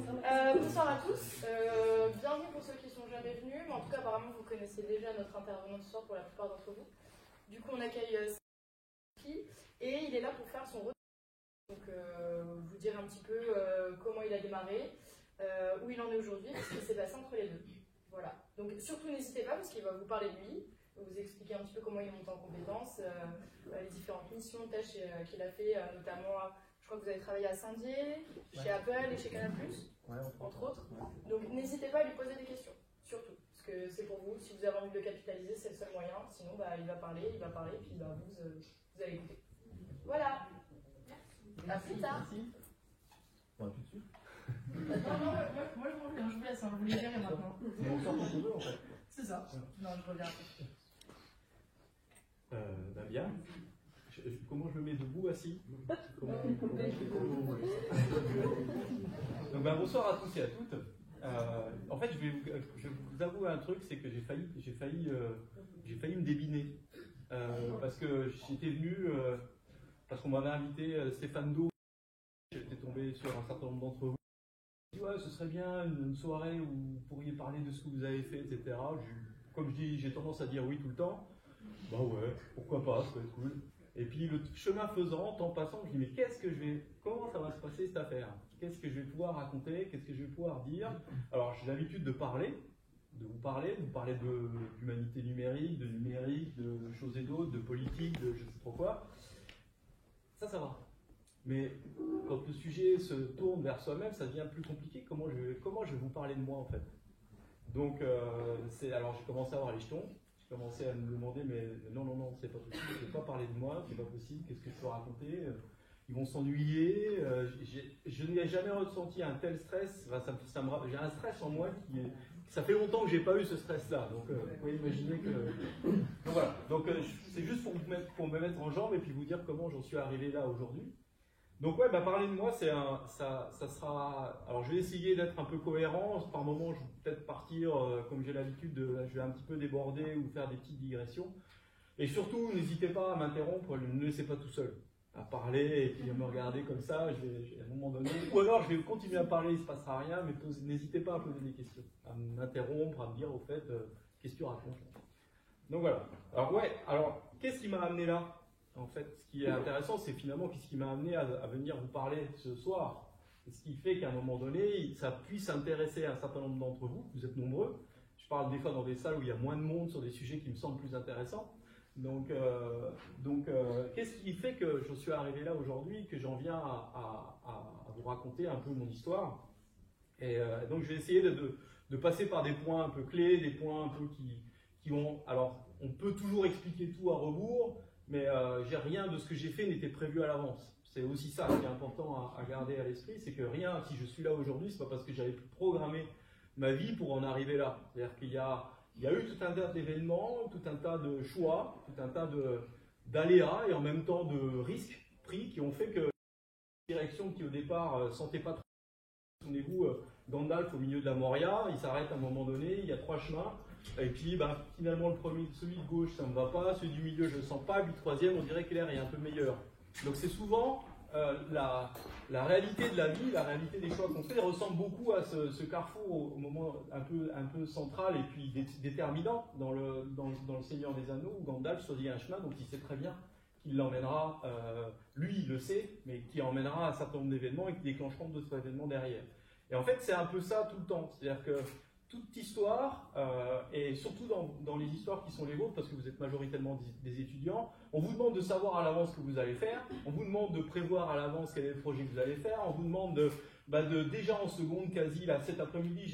Bonsoir à tous, bienvenue pour ceux qui ne sont jamais venus, mais en tout cas apparemment vous connaissez déjà notre intervenant ce soir pour la plupart d'entre vous. Du coup on accueille Saki et il est là pour faire son retour, donc vous dire un petit peu comment il a démarré, où il en est aujourd'hui, ce qui s'est passé entre les deux. Voilà, donc surtout n'hésitez pas parce qu'il va vous parler de lui, vous expliquer un petit peu comment il monte en compétences, les différentes missions, tâches qu'il a fait, notamment... Je crois que vous avez travaillé à Saint-Dié, chez Apple et chez Canal+, entre autres. Donc n'hésitez pas à lui poser des questions, surtout. Parce que c'est pour vous, si vous avez envie de le capitaliser, c'est le seul moyen. Sinon, il va parler, puis vous allez écouter. Voilà. À plus tard. Merci. Bon, tout de suite. Moi je reviens, je vous laisse, vous les verrez maintenant. On sort quand on veut en fait. C'est ça. Non, je reviens. Bien. Comment je me mets debout, assis? Donc, bonsoir à tous et à toutes. En fait, je vous avoue un truc, c'est que j'ai failli me débiner parce que j'étais venu parce qu'on m'avait invité Stéphane Do. J'étais tombé sur un certain nombre d'entre vous. Je me dit, ouais, ce serait bien une soirée où vous pourriez parler de ce que vous avez fait, etc. Comme je dis, j'ai tendance à dire oui tout le temps. Bah ouais, pourquoi pas, ça peut être cool. Et puis le chemin faisant, temps passant, je me dis mais comment ça va se passer cette affaire? Qu'est-ce que je vais pouvoir raconter? Qu'est-ce que je vais pouvoir dire? Alors j'ai l'habitude de vous parler d'humanité numérique, de choses et d'autres, de politique, de je sais trop quoi. Ça va. Mais quand le sujet se tourne vers soi-même, ça devient plus compliqué. Comment je vais vous parler de moi en fait? Donc alors j'ai commencé à avoir les jetons. J'ai commencé à me demander, mais non, c'est pas possible, je ne vais pas parler de moi, c'est pas possible, qu'est-ce que je peux raconter? Ils vont s'ennuyer, je n'ai jamais ressenti un tel stress, j'ai un stress en moi ça fait longtemps que je n'ai pas eu ce stress-là, donc vous pouvez imaginer que... Donc voilà, c'est juste pour me mettre en jambe et puis vous dire comment j'en suis arrivé là aujourd'hui. Donc ouais, parler de moi, ça sera... Alors je vais essayer d'être un peu cohérent, par moments je vais peut-être partir, comme j'ai l'habitude, je vais un petit peu déborder ou faire des petites digressions. Et surtout, n'hésitez pas à m'interrompre, ne me laissez pas tout seul à parler et puis à me regarder comme ça, à un moment donné... Ou alors je vais continuer à parler, il ne se passera rien, mais n'hésitez pas à poser des questions, à m'interrompre, à me dire au fait, qu'est-ce que tu racontes? Donc voilà. Alors qu'est-ce qui m'a amené là? En fait, ce qui est intéressant, c'est finalement ce qui m'a amené à venir vous parler ce soir. Et ce qui fait qu'à un moment donné, ça puisse intéresser un certain nombre d'entre vous. Vous êtes nombreux. Je parle des fois dans des salles où il y a moins de monde sur des sujets qui me semblent plus intéressants. Donc, qu'est-ce qui fait que je suis arrivé là aujourd'hui, que j'en viens à vous raconter un peu mon histoire? Et donc, je vais essayer de passer par des points un peu clés, des points un peu qui ont... Alors, on peut toujours expliquer tout à rebours, mais rien de ce que j'ai fait n'était prévu à l'avance. C'est aussi ça qui est important à garder à l'esprit, c'est que rien, si je suis là aujourd'hui, c'est pas parce que j'avais pu programmer ma vie pour en arriver là. C'est-à-dire qu'il y a eu tout un tas d'événements, tout un tas de choix, tout un tas d'aléas et en même temps de risques pris qui ont fait que la direction qui au départ sentait pas trop. Souvenez-vous, Gandalf au milieu de la Moria, il s'arrête à un moment donné, il y a 3 chemins. Et puis finalement celui de gauche ça ne me va pas, celui du milieu je ne le sens pas, puis le troisième on dirait que l'air est un peu meilleur. Donc c'est souvent la réalité de la vie, la réalité des choix qu'on fait ressemble beaucoup à ce carrefour au moment un peu central et puis déterminant dans le Seigneur des Anneaux où Gandalf choisit un chemin, donc il sait très bien qu'il l'emmènera, lui il le sait, mais qui emmènera un certain nombre d'événements et qui déclencheront d'autres événements derrière. Et en fait c'est un peu ça tout le temps, c'est-à-dire que toute histoire, et surtout dans les histoires qui sont les vôtres, parce que vous êtes majoritairement des étudiants, on vous demande de savoir à l'avance ce que vous allez faire, on vous demande de prévoir à l'avance quel est le projet que vous allez faire, on vous demande déjà en seconde quasi, là cet après-midi,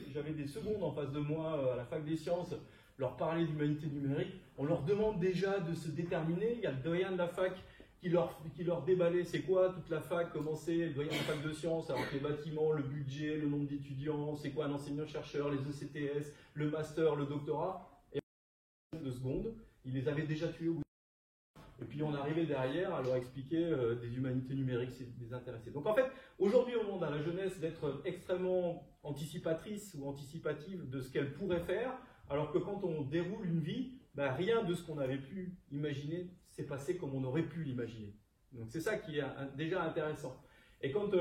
j'avais des secondes en face de moi à la fac des sciences, leur parler d'humanité numérique, on leur demande déjà de se déterminer, il y a le doyen de la fac qui leur déballait c'est quoi toute la fac, comment c'est le doyen de la fac de sciences, alors que les bâtiments, le budget, le nombre d'étudiants, c'est quoi un enseignant-chercheur, les ECTS, le master, le doctorat, et en 2 secondes, ils les avaient déjà tués au bout de... Et puis on arrivait derrière à leur expliquer des humanités numériques, des intéressés. Donc en fait, aujourd'hui on demande à la jeunesse d'être extrêmement anticipatrice ou anticipative de ce qu'elle pourrait faire, alors que quand on déroule une vie, rien de ce qu'on avait pu imaginer s'est passé comme on aurait pu l'imaginer. Donc c'est ça qui est déjà intéressant. Et quand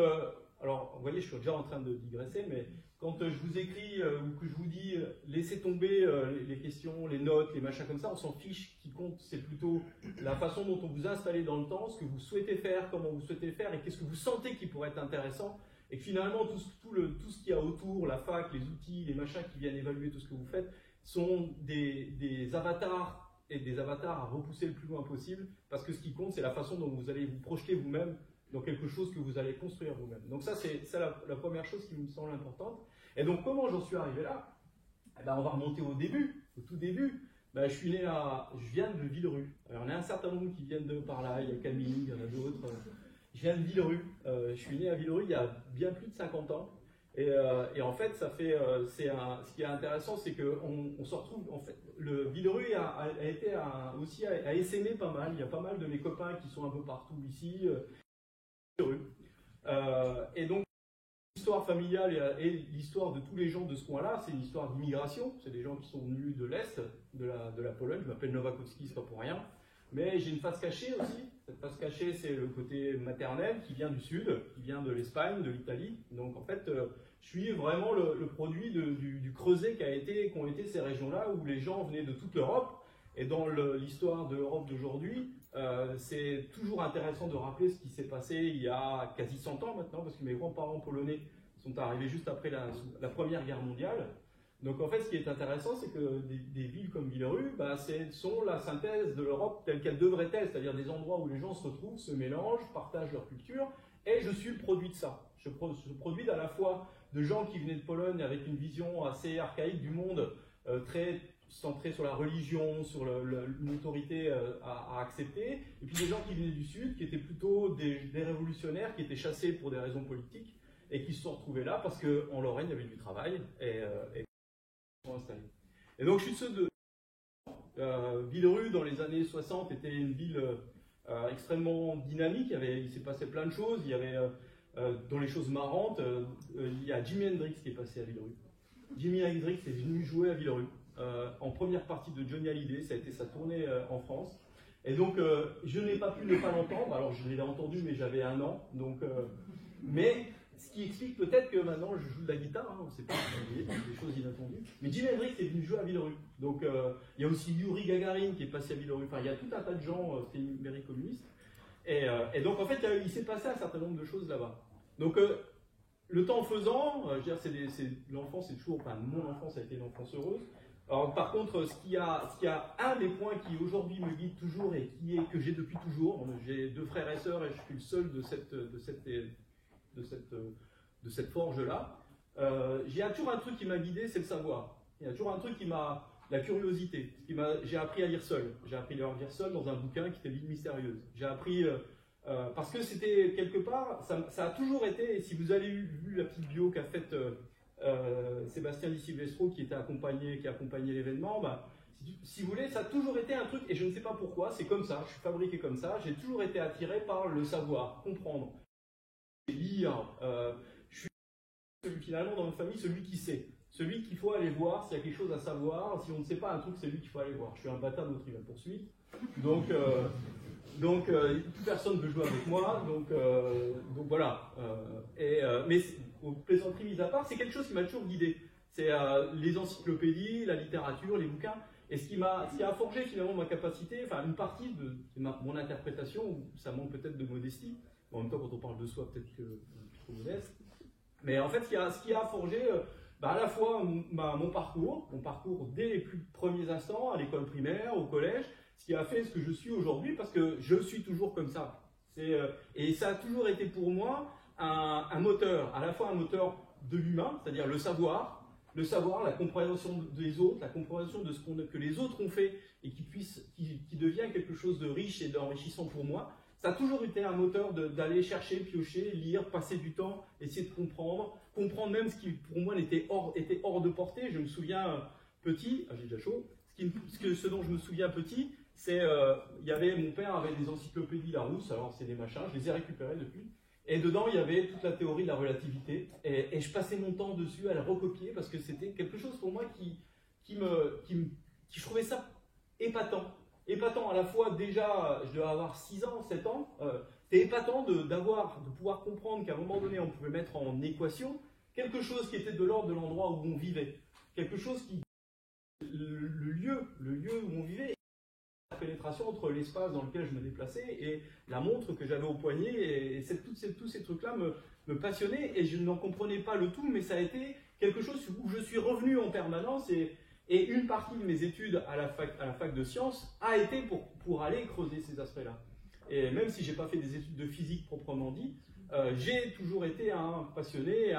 alors vous voyez, je suis déjà en train de digresser, mais quand je vous écris ou que je vous dis laissez tomber les questions, les notes, les machins comme ça, on s'en fiche. Ce qui compte, c'est plutôt la façon dont on vous a installé dans le temps, ce que vous souhaitez faire, comment vous souhaitez le faire, et qu'est-ce que vous sentez qui pourrait être intéressant. Et que finalement, tout ce qu'il y a autour, la fac, les outils, les machins qui viennent évaluer tout ce que vous faites, sont des avatars, et des avatars à repousser le plus loin possible, parce que ce qui compte, c'est la façon dont vous allez vous projeter vous-même dans quelque chose que vous allez construire vous-même. Donc ça, c'est la première chose qui me semble importante. Et donc, comment j'en suis arrivé là? Eh ben, on va remonter au début, au tout début. Ben, je viens de Villerue. Alors, on a un certain nombre qui viennent de par là, il y a Camille, il y en a d'autres. Je viens de Villerue. Je suis né à Villerue il y a bien plus de 50 ans. Et en fait, ce qui est intéressant, c'est qu'on se retrouve, en fait, le Villerue a essaimé pas mal. Il y a pas mal de mes copains qui sont un peu partout ici. Et donc, l'histoire familiale et l'histoire de tous les gens de ce coin-là, c'est une histoire d'immigration. C'est des gens qui sont venus de l'Est, de la Pologne. Je m'appelle Nowakowski, c'est pas pour rien. Mais j'ai une face cachée aussi. Cette face cachée, c'est le côté maternel qui vient du Sud, qui vient de l'Espagne, de l'Italie. Donc en fait, je suis vraiment le produit du creuset qu'ont été ces régions-là où les gens venaient de toute l'Europe. Et dans l'histoire de l'Europe d'aujourd'hui, c'est toujours intéressant de rappeler ce qui s'est passé il y a quasi 100 ans maintenant, parce que mes grands-parents polonais sont arrivés juste après la Première Guerre mondiale. Donc en fait, ce qui est intéressant, c'est que des villes comme Villerue sont la synthèse de l'Europe telle qu'elle devrait être, c'est-à-dire des endroits où les gens se retrouvent, se mélangent, partagent leur culture, et je suis le produit de ça. Je produis à la fois de gens qui venaient de Pologne avec une vision assez archaïque du monde, très centrée sur la religion, sur une autorité à accepter, et puis des gens qui venaient du Sud, qui étaient plutôt des révolutionnaires, qui étaient chassés pour des raisons politiques, et qui se sont retrouvés là parce qu'en Lorraine, il y avait du travail, et sont installés. Et donc je suis de ceux de Villerue dans les années 60 était une ville extrêmement dynamique. Il s'est passé plein de choses. Il y avait dans les choses marrantes, il y a Jimi Hendrix qui est passé à Villerue. Jimi Hendrix est venu jouer à Villerue en première partie de Johnny Hallyday. Ça a été sa tournée en France. Et donc je n'ai pas pu ne pas l'entendre. Alors je l'ai entendu, mais j'avais 1 an. Donc mais ce qui explique peut-être que maintenant je joue de la guitare, hein, on ne sait pas, des choses inattendues. Mais Jimi Hendrix est venu jouer à Villerue. Donc il y a aussi Yuri Gagarin qui est passé à Villerue. Enfin, il y a tout un tas de gens, c'était une mairie communiste. Et donc en fait, il s'est passé un certain nombre de choses là-bas. Donc le temps faisant, je veux dire, l'enfance, c'est toujours, enfin mon enfance a été une enfance heureuse. Alors, par contre, ce qui a un des points qui aujourd'hui me guide toujours et que j'ai depuis toujours, j'ai 2 frères et sœurs et je suis le seul de cette forge-là. Il y a toujours un truc qui m'a guidé, c'est le savoir. Il y a toujours un truc la curiosité. J'ai appris à lire seul. J'ai appris à lire seul dans un bouquin qui était L'île mystérieuse. J'ai appris, parce que c'était quelque part, ça a toujours été, et si vous avez vu la petite bio qu'a faite Sébastien Di Silvestro qui a accompagné l'événement, si vous voulez, ça a toujours été un truc, et je ne sais pas pourquoi, c'est comme ça, je suis fabriqué comme ça, j'ai toujours été attiré par le savoir, comprendre. Lire, je suis finalement dans notre famille celui qui sait, celui qu'il faut aller voir s'il y a quelque chose à savoir. Si on ne sait pas un truc, c'est lui qu'il faut aller voir. Je suis un bâtard de trivial poursuite, donc personne ne veut jouer avec moi, donc voilà. Mais aux plaisanteries mises à part, c'est quelque chose qui m'a toujours guidé. C'est les encyclopédies, la littérature, les bouquins, et ce qui a forgé finalement ma capacité, enfin une partie de mon interprétation, où ça manque peut-être de modestie. En même temps, quand on parle de soi, peut-être que trop modeste. Mais en fait, ce qui a forgé à la fois mon parcours dès les plus premiers instants, à l'école primaire, au collège, ce qui a fait ce que je suis aujourd'hui, parce que je suis toujours comme ça. Et ça a toujours été pour moi un moteur, à la fois un moteur de l'humain, c'est-à-dire le savoir, la compréhension des autres, la compréhension de ce que les autres ont fait, et qui devient quelque chose de riche et d'enrichissant pour moi. Ça a toujours été un moteur d'aller chercher, piocher, lire, passer du temps, essayer de comprendre même ce qui pour moi était hors de portée. Je me souviens petit, j'ai déjà chaud, ce dont je me souviens petit, c'est mon père avait des encyclopédies Larousse, alors c'est des machins, je les ai récupérés depuis, et dedans il y avait toute la théorie de la relativité, et je passais mon temps dessus à la recopier parce que c'était quelque chose pour moi je trouvais ça épatant à la fois. Déjà, je devais avoir 6 ans, 7 ans, c'était épatant de pouvoir comprendre qu'à un moment donné, on pouvait mettre en équation quelque chose qui était de l'ordre de l'endroit où on vivait. Quelque chose qui... Le lieu où on vivait, la pénétration entre l'espace dans lequel je me déplaçais et la montre que j'avais au poignet. Et tous ces trucs-là me passionnaient et je n'en comprenais pas le tout, mais ça a été quelque chose où je suis revenu en permanence et une partie de mes études à la fac de sciences a été pour aller creuser ces aspects-là. Et même si je n'ai pas fait des études de physique proprement dit, j'ai toujours été un passionné,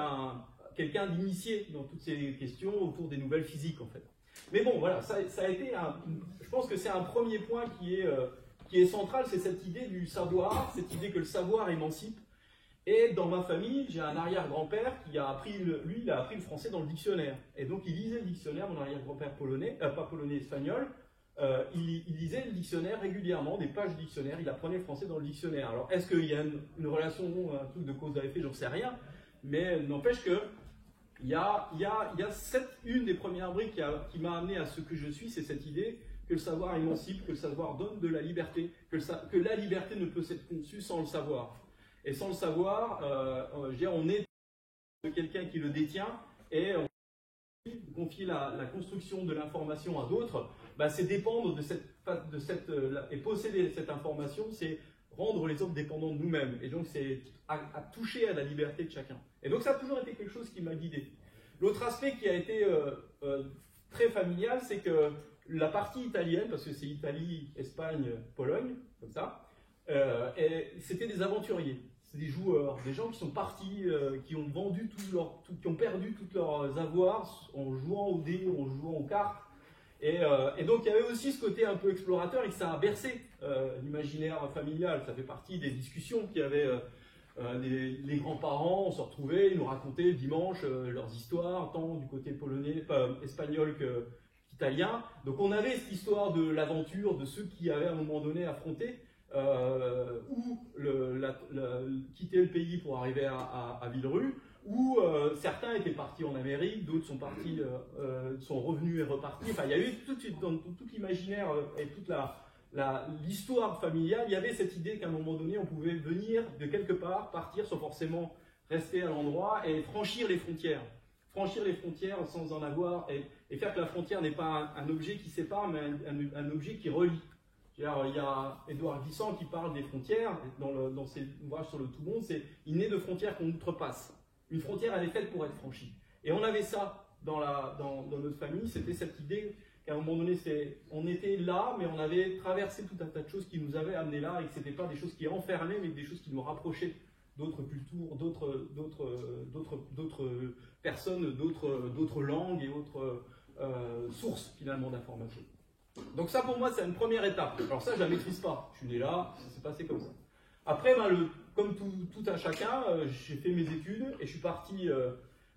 quelqu'un d'initié dans toutes ces questions autour des nouvelles physiques en fait. Mais bon, voilà, ça a été je pense que c'est un premier point qui est central, c'est cette idée du savoir, cette idée que le savoir émancipe. Et dans ma famille, j'ai un arrière-grand-père qui a appris, il a appris le français dans le dictionnaire. Et donc il lisait le dictionnaire, mon arrière-grand-père polonais, pas polonais, espagnol, il lisait le dictionnaire régulièrement, des pages de dictionnaire, il apprenait le français dans le dictionnaire. Alors est-ce qu'il y a une relation, un truc de cause à effet, j'en sais rien, mais n'empêche que il y a une des premières briques qui m'a amené à ce que je suis, c'est cette idée que le savoir émancipe, que le savoir donne de la liberté, que la liberté ne peut être conçue sans le savoir. Et sans le savoir, on est quelqu'un qui le détient et on confie la construction de l'information à d'autres, c'est dépendre et posséder cette information, c'est rendre les autres dépendants de nous-mêmes. Et donc c'est à toucher à la liberté de chacun. Et donc ça a toujours été quelque chose qui m'a guidé. L'autre aspect qui a été très familial, c'est que la partie italienne, parce que c'est Italie, Espagne, Pologne, comme ça, c'était des aventuriers. C'est des joueurs, des gens qui sont partis, qui ont vendu qui ont perdu tous leurs avoirs en jouant au dé, en jouant aux cartes. Et donc il y avait aussi ce côté un peu explorateur et que ça a bercé l'imaginaire familial. Ça fait partie des discussions qu'il y avait. Les grands-parents, on se retrouvait, ils nous racontaient le dimanche leurs histoires, tant du côté espagnol qu'italien. Donc on avait cette histoire de l'aventure, de ceux qui avaient à un moment donné affronté ou quitter le pays pour arriver à Villerue, ou certains étaient partis en Amérique, d'autres sont revenus et repartis. Enfin, il y a eu dans tout l'imaginaire et toute l'histoire familiale, il y avait cette idée qu'à un moment donné, on pouvait venir de quelque part, partir sans forcément rester à l'endroit et franchir les frontières. Franchir les frontières sans en avoir et faire que la frontière n'est pas un objet qui sépare, mais un objet qui relie. Il y a Édouard Glissant qui parle des frontières, dans ses ouvrages sur le tout monde, c'est « il n'est de frontières qu'on outrepasse ». Une frontière, elle est faite pour être franchie. Et on avait ça dans notre famille, c'était cette idée qu'à un moment donné, on était là, mais on avait traversé tout un tas de choses qui nous avaient amenés là, et que ce n'étaient pas des choses qui enfermaient, mais des choses qui nous rapprochaient d'autres cultures, d'autres personnes, d'autres langues et autres sources finalement d'informations. Donc ça pour moi c'est une première étape. Alors ça je la maîtrise pas, je suis né là, ça s'est passé comme ça. Après comme tout un chacun, j'ai fait mes études et je suis parti,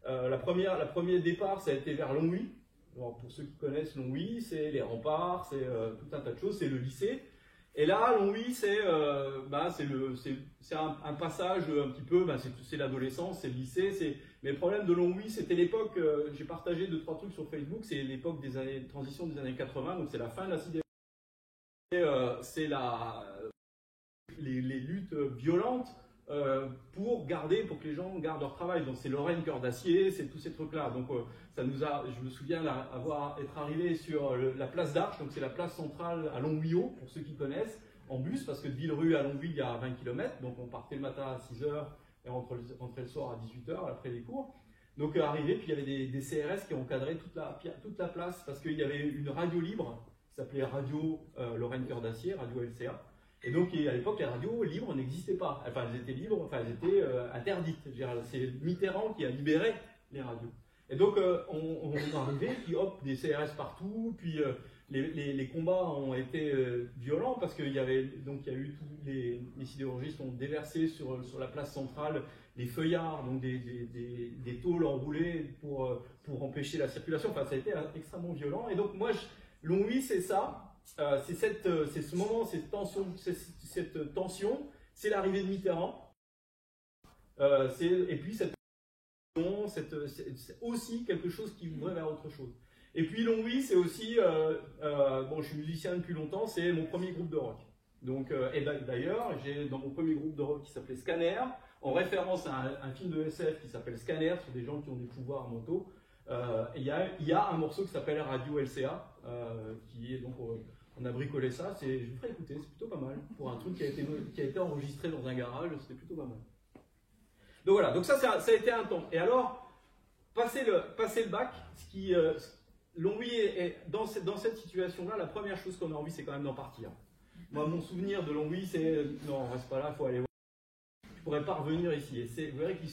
la première départ ça a été vers Longwy. Alors, pour ceux qui connaissent Longwy, c'est les remparts, c'est tout un tas de choses, c'est le lycée. Et là, Longwy, c'est un passage un petit peu, c'est l'adolescence, c'est le lycée. Mais le problème de Longwy, c'était l'époque, j'ai partagé 2-3 trucs sur Facebook, c'est l'époque des transition des années 80, donc c'est la fin de la sidérurgie. C'est les luttes violentes pour que les gens gardent leur travail. Donc c'est Lorraine Cœur d'Acier, c'est tous ces trucs-là. Donc je me souviens être arrivé sur la place d'Arche, donc c'est la place centrale à Longwy-Haut, pour ceux qui connaissent, en bus, parce que de Villerue à Longwy, il y a 20 km, donc on partait le matin à 6h et on rentrait le soir à 18h après les cours. Donc arrivé, puis il y avait des CRS qui encadraient toute la place, parce qu'il y avait une radio libre, qui s'appelait Radio Lorraine Cœur d'Acier, Radio LCA. Et donc, à l'époque, les radios libres n'existaient pas. Enfin, elles étaient libres, elles étaient interdites. C'est Mitterrand qui a libéré les radios. Et donc, on est arrivé, puis hop, des CRS partout, puis les combats ont été violents, parce qu'il y a eu les sidérurgistes ont déversé sur la place centrale des feuillards, donc des tôles enroulées pour empêcher la circulation. Enfin, ça a été extrêmement violent. Et donc, moi, Longwy, c'est ça. C'est ce moment, cette tension, c'est l'arrivée de Mitterrand, et puis c'est aussi quelque chose qui ouvrait vers autre chose. Et puis Longwy, c'est aussi, je suis musicien depuis longtemps, c'est mon premier groupe de rock. Donc, et d'ailleurs, j'ai dans mon premier groupe de rock qui s'appelait Scanner, en référence à un film de SF qui s'appelle Scanner, sur des gens qui ont des pouvoirs mentaux, il y a un morceau qui s'appelle Radio LCA, qui est donc, on a bricolé ça, je vous ferai écouter, c'est plutôt pas mal, pour un truc qui a été enregistré dans un garage, c'était plutôt pas mal. Donc voilà, donc ça a été un temps. Et alors, passer le bac, Longwy dans cette situation-là, la première chose qu'on a envie, c'est quand même d'en partir. Moi, mon souvenir de Longwy, c'est non, reste pas là, il faut aller voir. Je ne pourrais pas revenir ici. Et vous verrez qu'il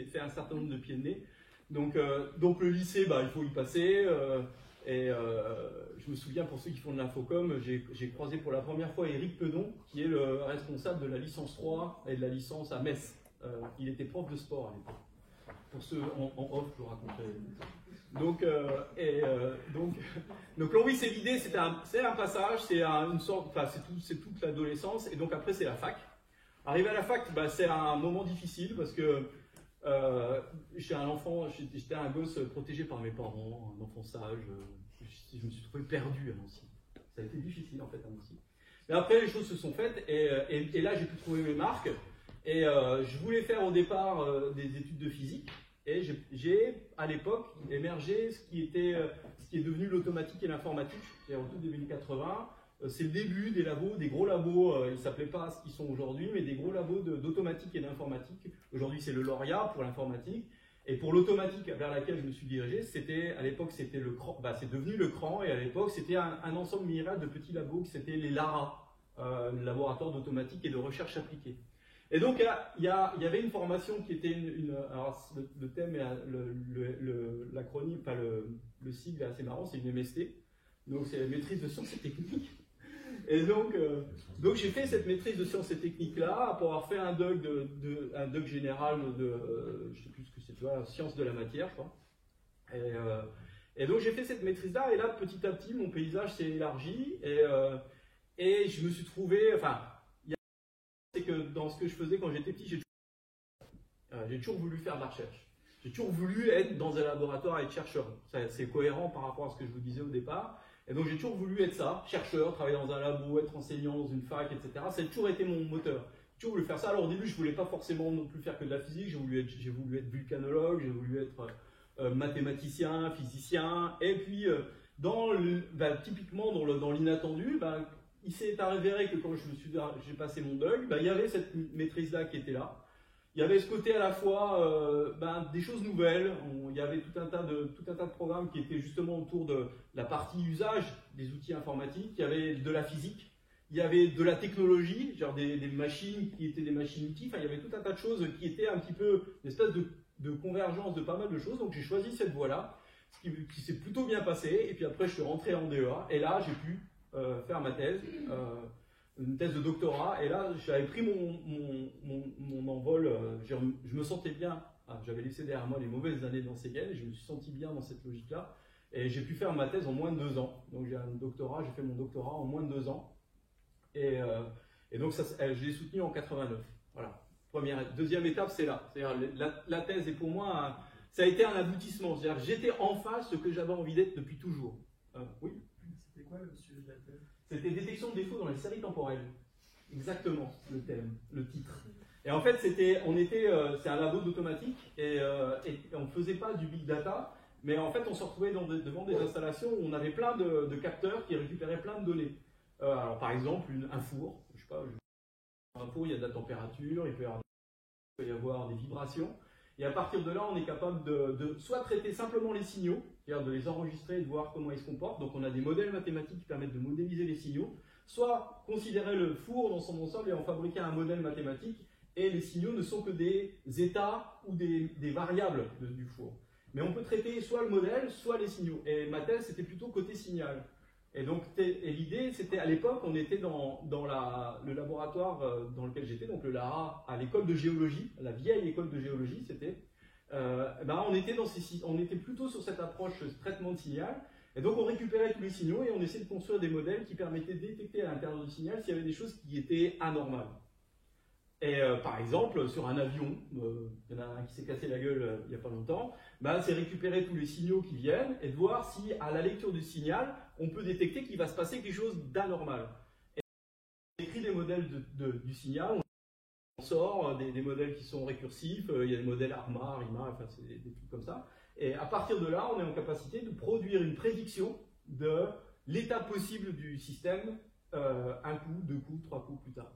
fait un certain nombre de pieds de nez. Donc le lycée, il faut y passer. Je me souviens, pour ceux qui font de l'infocom, j'ai croisé pour la première fois Éric Pedon, qui est le responsable de la licence 3 et de la licence à Metz. Il était prof de sport à l'époque. Pour ceux en off, je vous raconterai. Donc Longwy, c'est l'idée, c'est un passage, c'est une sorte, enfin c'est toute l'adolescence, et donc après c'est la fac. Arrivé à la fac, c'est un moment difficile parce que j'étais un gosse protégé par mes parents, un enfant sage. Je me suis trouvé perdu à Nancy. Ça a été difficile en fait à Nancy. Mais après les choses se sont faites et là j'ai pu trouver mes marques. Et je voulais faire au départ des études de physique. Et j'ai, à l'époque, émergé ce qui est devenu l'automatique et l'informatique, au tout début des 80. C'est le début des labos, des gros labos, ils ne s'appelaient pas ce qu'ils sont aujourd'hui, mais des gros labos d'automatique et d'informatique. Aujourd'hui, c'est le Lauréat pour l'informatique. Et pour l'automatique vers laquelle je me suis dirigé, à l'époque, c'était le CRAN, c'est devenu le CRAN, et à l'époque, c'était un ensemble myriade de petits labos qui c'était les LARA, le laboratoire d'automatique et de recherche appliquée. Et donc, il y avait une formation qui était alors, le thème, l'acronyme, enfin le sigle est assez marrant, c'est une MST. Donc, c'est la maîtrise de sciences et techniques. Et donc j'ai fait cette maîtrise de sciences et techniques-là, pour avoir fait un doc général je ne sais plus ce que c'est, tu vois, sciences de la matière, je crois. Et donc, j'ai fait cette maîtrise-là, et là, petit à petit, mon paysage s'est élargi, et je me suis trouvé, c'est que dans ce que je faisais quand j'étais petit, j'ai toujours voulu faire de la recherche. J'ai toujours voulu être dans un laboratoire et être chercheur. C'est cohérent par rapport à ce que je vous disais au départ. Et donc j'ai toujours voulu être ça, chercheur, travailler dans un labo, être enseignant dans une fac, etc. Ça a toujours été mon moteur. J'ai toujours voulu faire ça. Alors au début, je ne voulais pas forcément non plus faire que de la physique. J'ai voulu être vulcanologue, j'ai voulu être mathématicien, physicien. Et puis, typiquement dans l'inattendu, il s'est avéré que quand j'ai passé mon DUG, il y avait cette maîtrise-là qui était là. Il y avait ce côté à la fois des choses nouvelles. Il y avait tout un tas de programmes qui étaient justement autour de la partie usage des outils informatiques. Il y avait de la physique, il y avait de la technologie, genre des machines qui étaient des machines-outils. Enfin, il y avait tout un tas de choses qui étaient un petit peu une espèce de convergence de pas mal de choses. Donc j'ai choisi cette voie-là, ce qui s'est plutôt bien passé. Et puis après, je suis rentré en DEA. Et là, j'ai pu faire ma thèse, une thèse de doctorat, et là j'avais pris mon envol, je me sentais bien, j'avais laissé derrière moi les mauvaises années d'enseignant, et je me suis senti bien dans cette logique-là, et j'ai pu faire ma thèse en moins de 2 ans. Donc j'ai fait mon doctorat en moins de 2 ans, et donc je l'ai soutenu en 89. Voilà. Deuxième étape, c'est là. C'est-à-dire la thèse est pour moi, ça a été un aboutissement, c'est-à-dire j'étais enfin ce que j'avais envie d'être depuis toujours. Oui. C'était quoi le sujet de la thèse? C'était détection de défauts dans les séries temporelles. Exactement, le thème, le titre. Et en fait, c'est un labo d'automatique, et on ne faisait pas du big data, mais en fait, on se retrouvait devant des installations où on avait plein de capteurs qui récupéraient plein de données. Alors, par exemple, un four, je sais pas, un four, il y a de la température, il peut y avoir des vibrations. Et à partir de là, on est capable de soit traiter simplement les signaux, c'est-à-dire de les enregistrer et de voir comment ils se comportent. Donc on a des modèles mathématiques qui permettent de modéliser les signaux, soit considérer le four dans son ensemble et en fabriquer un modèle mathématique, et les signaux ne sont que des états ou des variables du four. Mais on peut traiter soit le modèle, soit les signaux. Et ma thèse, c'était plutôt côté signal. Et donc l'idée, c'était à l'époque, on était dans le laboratoire dans lequel j'étais, donc le LARA, à l'école de géologie, la vieille école de géologie, c'était. On était plutôt sur cette approche traitement de signal. Et donc on récupérait tous les signaux et on essayait de construire des modèles qui permettaient de détecter à l'intérieur du signal s'il y avait des choses qui étaient anormales. Et par exemple, sur un avion, il y en a un qui s'est cassé la gueule il n'y a pas longtemps, c'est récupérer tous les signaux qui viennent et de voir si, à la lecture du signal, on peut détecter qu'il va se passer quelque chose d'anormal. écrit des modèles du signal, on sort des modèles qui sont récursifs, il y a des modèles ARMA, RIMA, enfin c'est des trucs comme ça. Et à partir de là, on est en capacité de produire une prédiction de l'état possible du système un coup, deux coups, trois coups plus tard.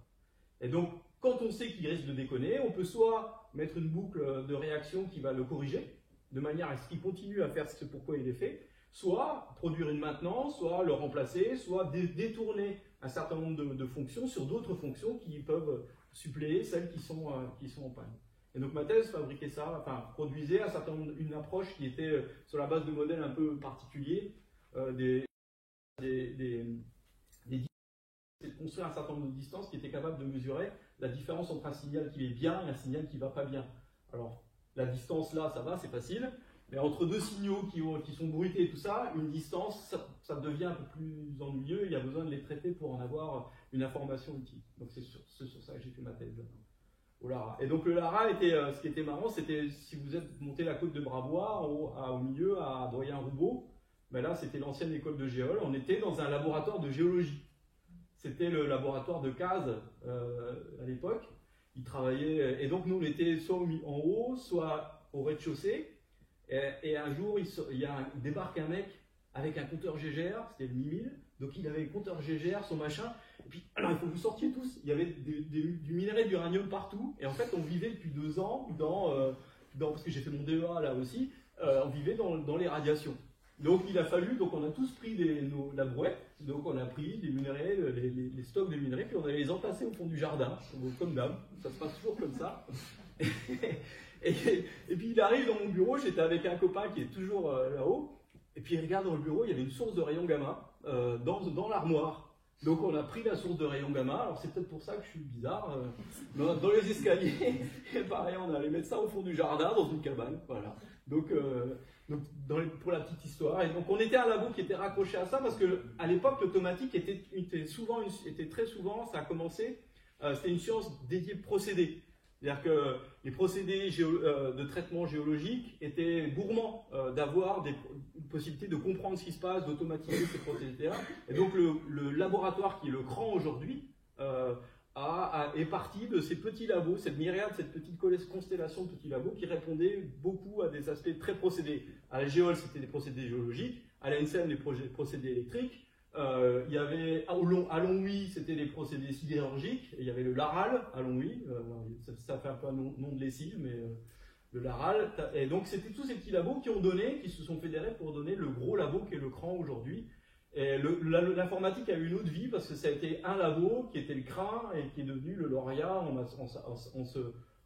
Et donc, quand on sait qu'il risque de déconner, on peut soit mettre une boucle de réaction qui va le corriger, de manière à ce qu'il continue à faire ce pourquoi il est fait, soit produire une maintenance, soit le remplacer, soit détourner un certain nombre de fonctions sur d'autres fonctions qui peuvent suppléer celles qui sont en panne. Et donc ma thèse fabriquait ça, enfin produisait une approche qui était sur la base de modèles un peu particuliers, c'est de construire un certain nombre de distances qui étaient capables de mesurer la différence entre un signal qui est bien et un signal qui ne va pas bien. Alors, la distance là, ça va, c'est facile, mais entre deux signaux qui sont bruités et tout ça, une distance, ça devient un peu plus ennuyeux, il y a besoin de les traiter pour en avoir une information utile. Donc c'est sur ça que j'ai fait ma thèse au Lara. Et donc le Lara, ce qui était marrant, c'était si vous êtes monté la côte de Brabois, au milieu, à Doyen-Roubaud, ben là c'était l'ancienne école de géol, on était dans un laboratoire de géologie. C'était le laboratoire de Caz à l'époque. Ils travaillaient, et donc nous on était soit en haut, soit au rez-de-chaussée. Et un jour, il débarque un mec avec un compteur GGR, c'était le 1000, donc il avait le compteur GGR, son machin. Et puis, alors il faut que vous sortiez tous. Il y avait du minerai d'uranium partout. Et en fait, on vivait depuis 2 ans parce que j'ai fait mon DEA là aussi, on vivait dans les radiations. Donc il a fallu, donc on a tous pris la brouette, donc on a pris des minerais, les stocks de minerais, puis on allait les entasser au fond du jardin, comme d'hab, ça se passe toujours comme ça. Et puis il arrive dans mon bureau, j'étais avec un copain qui est toujours là-haut, et puis il regarde dans le bureau, il y avait une source de rayons gamma dans l'armoire. Donc on a pris la source de rayons gamma, alors c'est peut-être pour ça que je suis bizarre, dans les escaliers, et pareil, on allait mettre ça au fond du jardin, dans une cabane, voilà. Donc pour la petite histoire, et donc on était un labo qui était raccroché à ça, parce que à l'époque l'automatique était très souvent, ça a commencé, c'était une science dédiée procédés. C'est-à-dire que les procédés de traitement géologique étaient gourmands d'avoir une possibilité de comprendre ce qui se passe, d'automatiser ces procédés-là. Et donc le laboratoire qui est le CRAN aujourd'hui est parti de ces petits labos, cette myriade, cette petite constellation de petits labos qui répondaient beaucoup à des aspects très procédés. À la géole, c'était des procédés géologiques, à l'ANSM, des procédés électriques. Il y avait à Longwy, c'était des procédés sidérurgiques, et il y avait le Laral à Longwy, ça fait un peu un nom de lessive, mais le Laral, et donc c'était tous ces petits labos qui se sont fédérés pour donner le gros labo qui est le CRAN aujourd'hui. Et l'informatique a eu une autre vie parce que ça a été un labo qui était le CRAN et qui est devenu le Lauria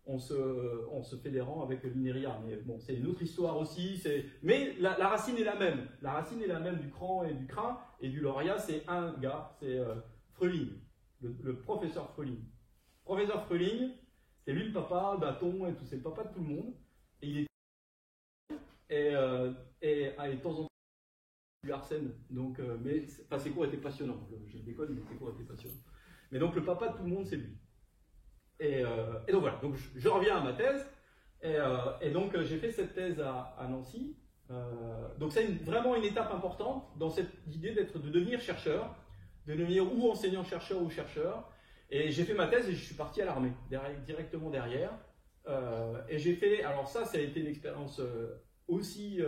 en se fédérant avec l'INERIA. Mais bon, c'est une autre histoire aussi. Mais la racine est la même. La racine est la même du CRAN et du CRAN et du Lauria. C'est un gars, c'est Fröhling, le professeur Fröhling. Professeur Fröhling, c'est lui le papa d'Aton et tout, c'est le papa de tout le monde. Et il est de temps en temps du Arsène. Donc, mais ses cours étaient passionnants. Je déconne, mais ses cours étaient passionnants. Mais donc le papa de tout le monde, c'est lui. Et donc voilà, donc je reviens à ma thèse, et donc j'ai fait cette thèse à Nancy. Donc c'est vraiment une étape importante dans cette idée de devenir chercheur, de devenir ou enseignant-chercheur ou chercheur. Et j'ai fait ma thèse et je suis parti à l'armée, directement derrière. Et j'ai fait, alors ça a été une expérience aussi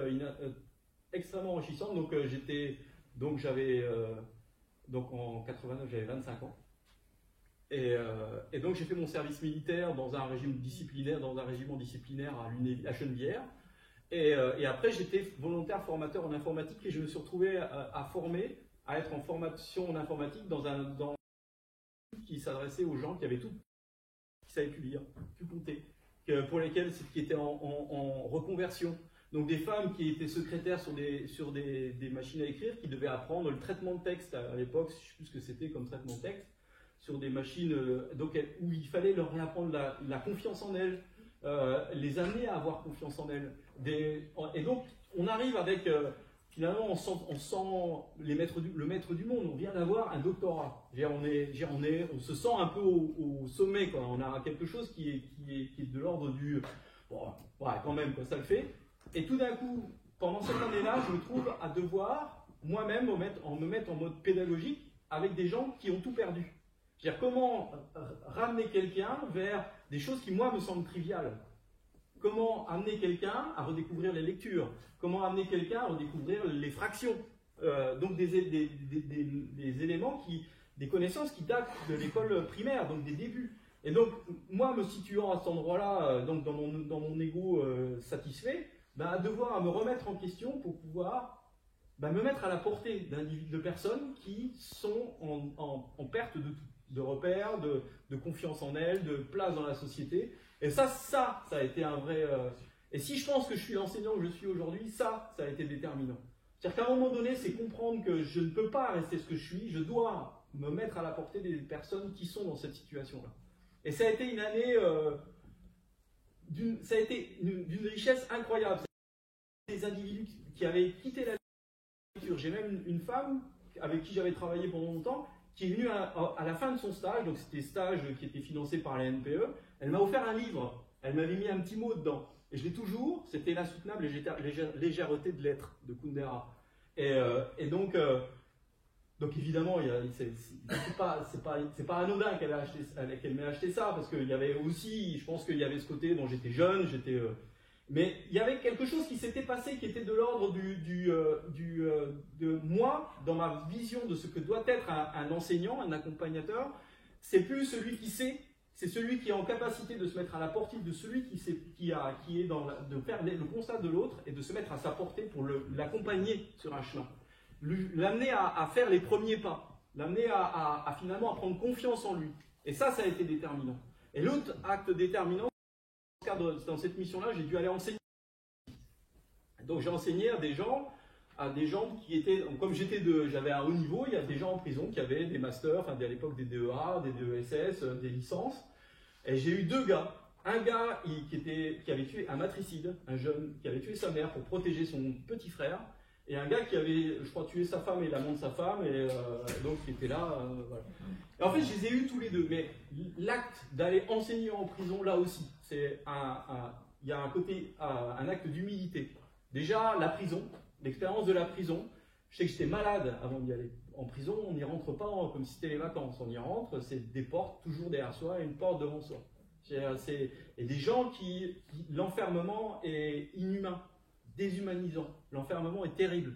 extrêmement enrichissante. Donc donc en 89, j'avais 25 ans. Et donc j'ai fait mon service militaire dans un régiment disciplinaire à Chenevière. Et après j'étais volontaire formateur en informatique et je me suis retrouvé à être en formation en informatique dans qui s'adressait aux gens qui avaient tout, qui savaient plus lire, plus compter, pour lesquels qui étaient en reconversion. Donc des femmes qui étaient secrétaires sur des machines à écrire, qui devaient apprendre le traitement de texte à l'époque, je ne sais plus ce que c'était comme traitement de texte, sur des machines où il fallait leur réapprendre la confiance en elles, les amener à avoir confiance en elles. Et donc on arrive avec, finalement on sent le maître du monde, on vient d'avoir un doctorat. On se sent un peu au sommet, quoi. On a quelque chose qui est de l'ordre du... Bon, ouais, quand même, quoi, ça le fait. Et tout d'un coup, pendant cette année-là, je me trouve à devoir moi-même me mettre en mode pédagogique avec des gens qui ont tout perdu. C'est-à-dire comment ramener quelqu'un vers des choses qui, moi, me semblent triviales. Comment amener quelqu'un à redécouvrir les lectures? Comment amener quelqu'un à redécouvrir les fractions? Donc des éléments, des connaissances qui datent de l'école primaire, donc des débuts. Et donc, moi, me situant à cet endroit-là, donc dans mon ego satisfait, à devoir me remettre en question pour pouvoir me mettre à la portée de personnes qui sont en perte de tout, de repères, de confiance en elles, de place dans la société. Et ça a été un vrai... Et si je pense que je suis l'enseignant que je suis aujourd'hui, ça a été déterminant. C'est-à-dire qu'à un moment donné, c'est comprendre que je ne peux pas rester ce que je suis, je dois me mettre à la portée des personnes qui sont dans cette situation-là. Et ça a été une année d'une richesse incroyable. Des individus qui avaient quitté la lecture. J'ai même une femme avec qui j'avais travaillé pendant longtemps, qui est venue à la fin de son stage, donc c'était stage qui était financé par la NPE, elle m'a offert un livre, elle m'avait mis un petit mot dedans. Et je l'ai toujours, c'était L'insoutenable légèreté de l'être, de Kundera. Et donc évidemment, c'est pas anodin qu'elle m'ait acheté ça, parce qu'il y avait aussi, je pense qu'il y avait ce côté dont j'étais jeune, mais il y avait quelque chose qui s'était passé qui était de l'ordre de moi, dans ma vision de ce que doit être un enseignant, un accompagnateur. C'est plus celui qui sait, c'est celui qui est en capacité de se mettre à la portée de celui de faire le constat de l'autre et de se mettre à sa portée pour l'accompagner sur un chemin. L'amener à faire les premiers pas, l'amener à finalement à prendre confiance en lui. Et ça a été déterminant. Et l'autre acte déterminant, dans cette mission-là, j'ai dû aller enseigner. Donc j'ai enseigné à des gens qui étaient, comme j'avais un haut niveau, il y a des gens en prison qui avaient des masters, enfin à l'époque des DEA, des DESS, des licences. Et j'ai eu deux gars. Un gars qui avait tué un matricide, un jeune qui avait tué sa mère pour protéger son petit frère, et un gars qui avait, je crois, tué sa femme et l'amant de sa femme, et donc qui était là. Voilà. Et en fait, je les ai eus tous les deux. Mais l'acte d'aller enseigner en prison, là aussi, il y a un acte d'humilité. Déjà, la prison, l'expérience de la prison. Je sais que j'étais malade avant d'y aller. En prison, on n'y rentre pas comme si c'était les vacances. On y rentre, c'est des portes toujours derrière soi et une porte devant soi. Et des gens l'enfermement est inhumain, déshumanisant. L'enfermement est terrible.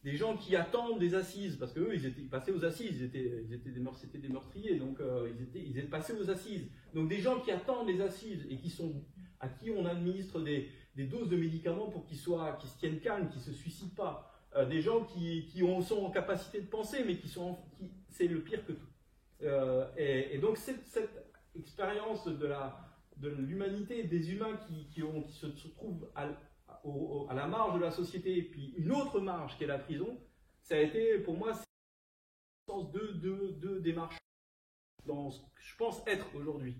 Des gens qui attendent des assises, parce qu'eux, ils étaient passés aux assises, c'était des meurtriers, donc ils étaient passés aux assises. Donc des gens qui attendent les assises et à qui on administre des doses de médicaments pour qu'ils se tiennent calmes, qu'ils ne se suicident pas. Des gens qui sont en capacité de penser, mais c'est le pire que tout. Et donc cette expérience de l'humanité, des humains qui se trouvent à la marge de la société, et puis une autre marge qui est la prison, ça a été pour moi deux démarches dans ce que je pense être aujourd'hui.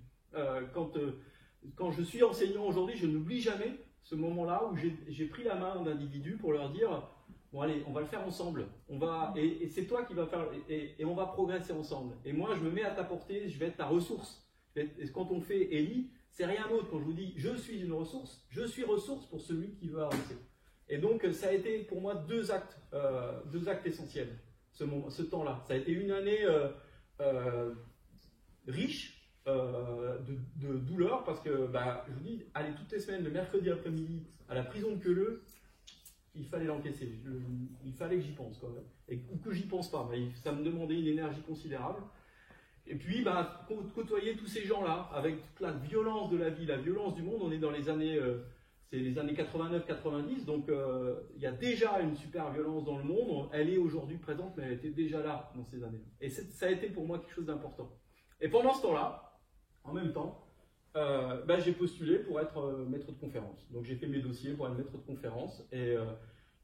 Quand je suis enseignant aujourd'hui, je n'oublie jamais ce moment-là où j'ai pris la main d'individus pour leur dire bon allez, on va le faire ensemble, et c'est toi qui vas faire, et on va progresser ensemble. Et moi je me mets à ta portée, je vais être ta ressource. Et quand on fait Eli, c'est rien d'autre. Quand je vous dis je suis une ressource, je suis ressource pour celui qui veut avancer. Et donc ça a été pour moi deux actes essentiels, ce temps-là. Ça a été une année riche de douleur, parce que je vous dis, aller toutes les semaines, le mercredi après-midi, à la prison de Queuleux, il fallait l'encaisser. Il fallait que j'y pense quand même. Ou que j'y pense pas, mais ça me demandait une énergie considérable. Et puis, côtoyer tous ces gens-là, avec toute la violence de la vie, la violence du monde. On est dans les années, c'est les années 89-90, donc il y a déjà une super violence dans le monde. Elle est aujourd'hui présente, mais elle était déjà là dans ces années. Et ça a été pour moi quelque chose d'important. Et pendant ce temps-là, en même temps, j'ai postulé pour être maître de conférence. Donc j'ai fait mes dossiers pour être maître de conférence, et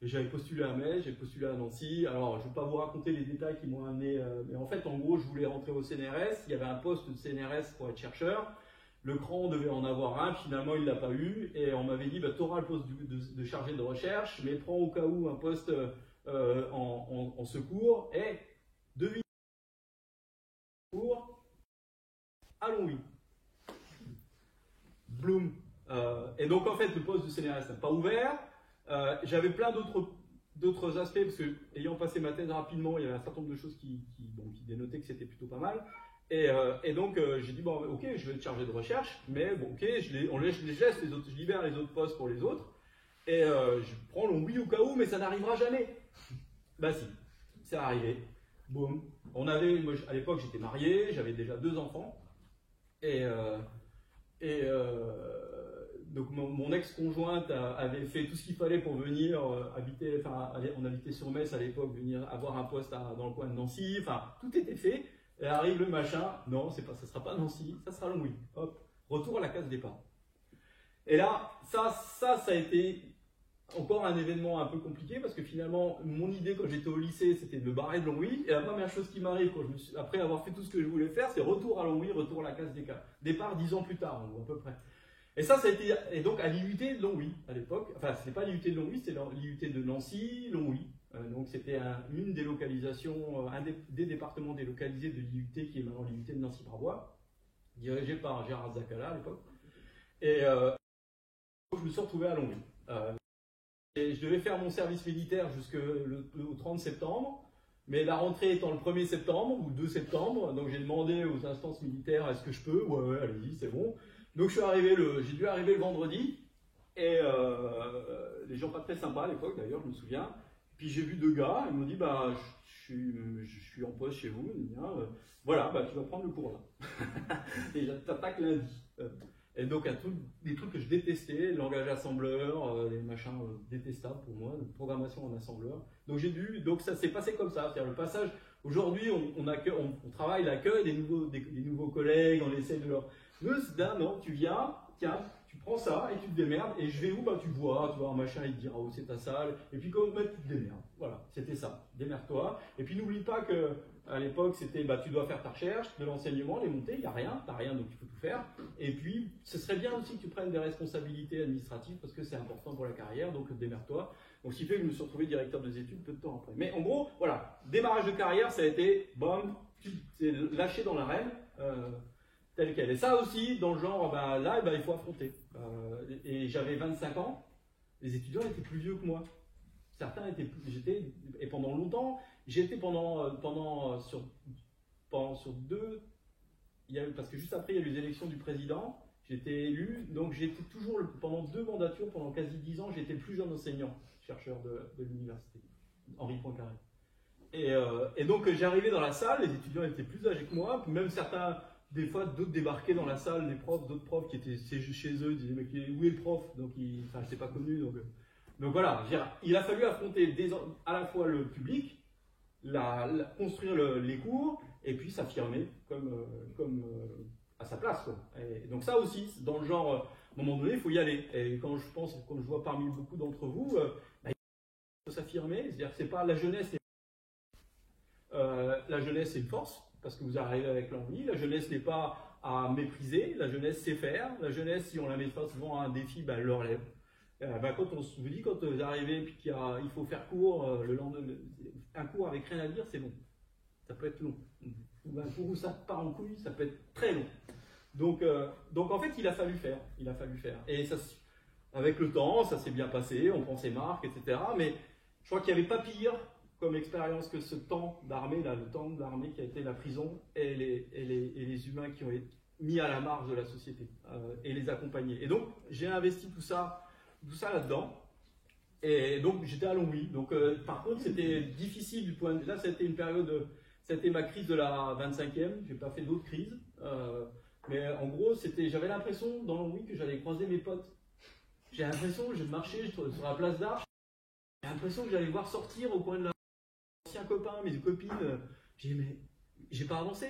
j'avais postulé à Metz, j'ai postulé à Nancy. Alors je ne vais pas vous raconter les détails qui m'ont amené, mais en fait en gros je voulais rentrer au CNRS, il y avait un poste de CNRS pour être chercheur, le CRAN devait en avoir un, finalement il ne l'a pas eu, et on m'avait dit tu auras le poste de chargé de recherche, mais prends au cas où un poste en secours, et devine secours, allons oui. Bloom. Et donc en fait le poste de CNRS n'a pas ouvert. J'avais plein d'autres aspects, parce que ayant passé ma thèse rapidement, il y avait un certain nombre de choses qui dénotaient que c'était plutôt pas mal. Et donc j'ai dit bon ok, je vais être chargé de recherche, mais bon ok, je laisse les autres, je libère les autres postes pour les autres, et je prends Longwy au cas où, mais ça n'arrivera jamais. Bah si, c'est arrivé. Boum. Moi, à l'époque j'étais marié, j'avais déjà 2 enfants, et donc mon ex-conjointe avait fait tout ce qu'il fallait pour venir habiter, enfin on habitait sur Metz à l'époque, venir avoir un poste dans le coin de Nancy, enfin tout était fait. Et arrive le machin, non, ça sera pas Nancy, ça sera Longwy. Hop, retour à la case départ. Et là, ça a été encore un événement un peu compliqué parce que finalement, mon idée quand j'étais au lycée, c'était de me barrer de Longwy. Et la première chose qui m'arrive après avoir fait tout ce que je voulais faire, c'est retour à Longwy, retour à la case départ 10 ans plus tard, à peu près. Et ça a été, et donc à l'IUT de Longwy à l'époque, enfin c'était pas l'IUT de Longwy, c'était l'IUT de Nancy, Longwy. Donc c'était une délocalisation, un des départements délocalisés de l'IUT qui est maintenant l'IUT de Nancy-Barbois, dirigé par Gérard Zakala à l'époque. Et je me suis retrouvé à Longwy. Et je devais faire mon service militaire jusqu'au 30 septembre, mais la rentrée étant le 1er septembre ou 2 septembre, donc j'ai demandé aux instances militaires est-ce que je peux, ouais, allez-y, c'est bon. Donc j'ai dû arriver le vendredi, et les gens pas très sympas à l'époque d'ailleurs, je me souviens. Puis j'ai vu 2 gars, ils m'ont dit bah je suis en poste chez vous, voilà, bah tu vas prendre le cours là. Et t'attaques lundi. Et donc des trucs que je détestais, le langage assembleur, les machins détestables pour moi, programmation en assembleur. Donc ça s'est passé comme ça, c'est-à-dire le passage. Aujourd'hui on travaille l'accueil des nouveaux collègues, on essaie de leur. Non, tu viens, tiens, tu prends ça et tu te démerdes, et je vais où, bah tu vois un machin, il te dira oh c'est ta salle, et puis comme tu te démerdes, voilà, c'était ça, démerde-toi, et puis n'oublie pas que à l'époque c'était bah tu dois faire ta recherche, de l'enseignement, les montées, il n'y a rien, t'as rien donc il faut tout faire, et puis ce serait bien aussi que tu prennes des responsabilités administratives parce que c'est important pour la carrière, donc démerde-toi. Donc ce qui fait que je me suis retrouvé directeur des études peu de temps après. Mais en gros, voilà, démarrage de carrière, ça a été, bam, c'est lâché dans l'arène, telle qu'elle. Et ça aussi, dans le genre, il faut affronter. Et j'avais 25 ans, les étudiants étaient plus vieux que moi. Certains étaient plus. Et pendant longtemps, j'étais sur 2. Parce que juste après, il y a eu les élections du président, j'étais élu, donc j'étais toujours, pendant 2 mandatures, pendant quasi 10 ans, j'étais le plus jeune enseignant, chercheur de l'université, Henri Poincaré. Et donc j'arrivais dans la salle, les étudiants étaient plus âgés que moi, même certains. Des fois, d'autres débarquaient dans la salle, d'autres profs qui étaient chez eux, ils disaient mais où est le prof? Donc, je n'étais pas connu. Donc voilà, il a fallu affronter à la fois le public, construire les cours, et puis s'affirmer comme à sa place, quoi. Et donc ça aussi, dans le genre, à un moment donné, il faut y aller. Et quand je vois parmi beaucoup d'entre vous, il faut s'affirmer, c'est-à-dire que c'est pas la jeunesse. La jeunesse, c'est une force. Parce que vous arrivez avec l'envie, la jeunesse n'est pas à mépriser, la jeunesse sait faire, la jeunesse, si on la met souvent à un défi, elle le relève. Quand on vous dit, quand vous arrivez et qu'il faut faire cours, un cours avec rien à dire, c'est long. Ça peut être long. Ou un cours où ça part en couille, ça peut être très long. Donc en fait, il a fallu faire. Et ça, avec le temps, ça s'est bien passé, on prend ses marques, etc. Mais je crois qu'il n'y avait pas pire comme expérience que ce temps d'armée, le temps d'armée qui a été la prison et les humains qui ont été mis à la marge de la société et les accompagner. Et donc, j'ai investi tout ça là-dedans. Et donc, j'étais à Longwy. Donc, par contre, c'était difficile du point de vue. Là, c'était une période, c'était ma crise de la 25e. Je n'ai pas fait d'autres crises. Mais en gros, j'avais l'impression dans Longwy que j'allais croiser mes potes. J'ai l'impression que je marchais sur la place d'Arche. J'ai l'impression que j'allais voir sortir au coin de la anciens copains, mes copines, j'ai dit mais j'ai pas avancé.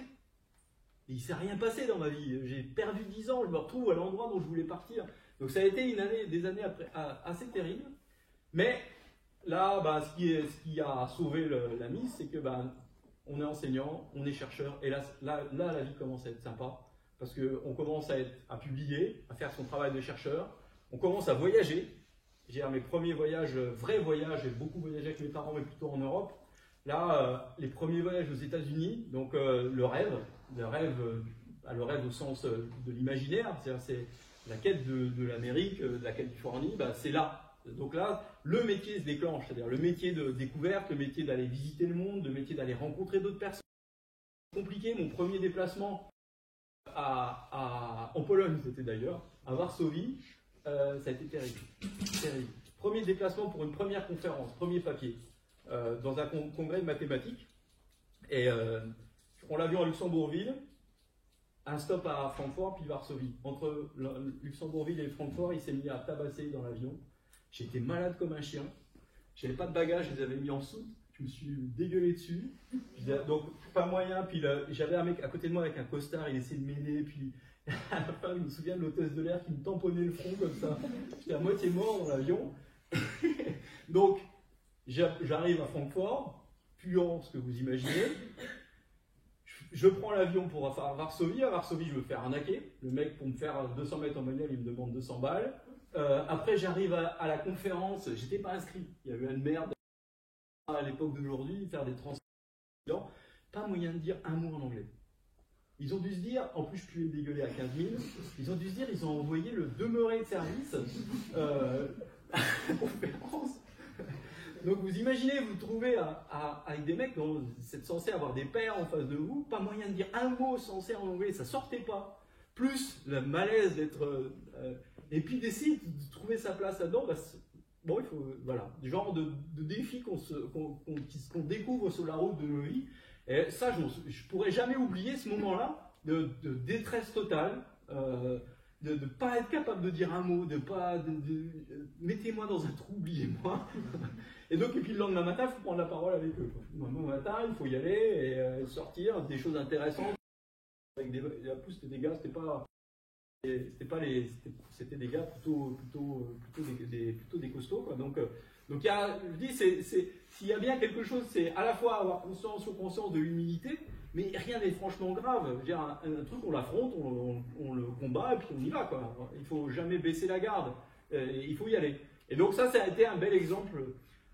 Il s'est rien passé dans ma vie. J'ai perdu 10 ans, je me retrouve à l'endroit dont je voulais partir. Donc ça a été des années après, assez terribles. Mais là, ce qui a sauvé la mise, c'est que on est enseignant, on est chercheur, et là la vie commence à être sympa. Parce qu'on commence à publier, à faire son travail de chercheur, on commence à voyager. J'ai mes premiers voyages, vrais voyages, j'ai beaucoup voyagé avec mes parents, mais plutôt en Europe. Là, les premiers voyages aux États-Unis, donc le rêve au sens de l'imaginaire, c'est la quête de l'Amérique, de la Californie, c'est là. Donc là, le métier se déclenche, c'est-à-dire le métier de découverte, le métier d'aller visiter le monde, le métier d'aller rencontrer d'autres personnes. compliqué, mon premier déplacement en Pologne, c'était d'ailleurs, à Varsovie, ça a été terrible. Terrible. Premier déplacement pour une première conférence, premier papier, dans un congrès de mathématiques. Et je prends l'avion à Luxembourgville, un stop à Francfort, puis Varsovie. Entre Luxembourgville et Francfort, il s'est mis à tabasser dans l'avion. J'étais malade comme un chien. J'avais pas de bagages, je les avais mis en soute. Je me suis dégueulé dessus. Donc, pas moyen. Puis j'avais un mec à côté de moi avec un costard, il essayait de m'aider. Puis à la fin, je me souviens de l'hôtesse de l'air qui me tamponnait le front comme ça. J'étais à moitié mort dans l'avion. Donc, j'arrive à Francfort, puant ce que vous imaginez. Je prends l'avion pour Varsovie. À Varsovie, je me fais arnaquer. Le mec, pour me faire 200 mètres en bagnole, il me demande 200 balles. Après, j'arrive à la conférence. J'étais pas inscrit. Il y avait une merde à l'époque d'aujourd'hui, faire des transports. Pas moyen de dire un mot en anglais. Ils ont dû se dire, en plus je pouvais me dégueuler à 15 000, ils ont dû se dire, ils ont envoyé le demeuré de service à la conférence. Donc vous imaginez, vous trouvez avec des mecs dont c'est censé avoir des pairs en face de vous, pas moyen de dire un mot censé en anglais, ça sortait pas. Plus le malaise d'être... et puis d'essayer de trouver sa place là-dedans, bon, il faut, voilà, du genre de défi qu'on découvre sur la route de nos vies. Et ça, je pourrais jamais oublier ce moment-là de détresse totale, de ne pas être capable de dire un mot, mettez-moi dans un trou, oubliez-moi. Et puis le lendemain matin, il faut prendre la parole avec eux. Le lendemain matin, il faut y aller et sortir des choses intéressantes. Avec en plus, c'était des gars, c'était des gars plutôt des costauds, quoi. Donc je dis, s'il y a bien quelque chose, c'est à la fois avoir conscience de l'humilité, mais rien n'est franchement grave. Je veux dire, un truc, on l'affronte, on le combat, et puis on y va, quoi. Il faut jamais baisser la garde, il faut y aller. Et donc ça a été un bel exemple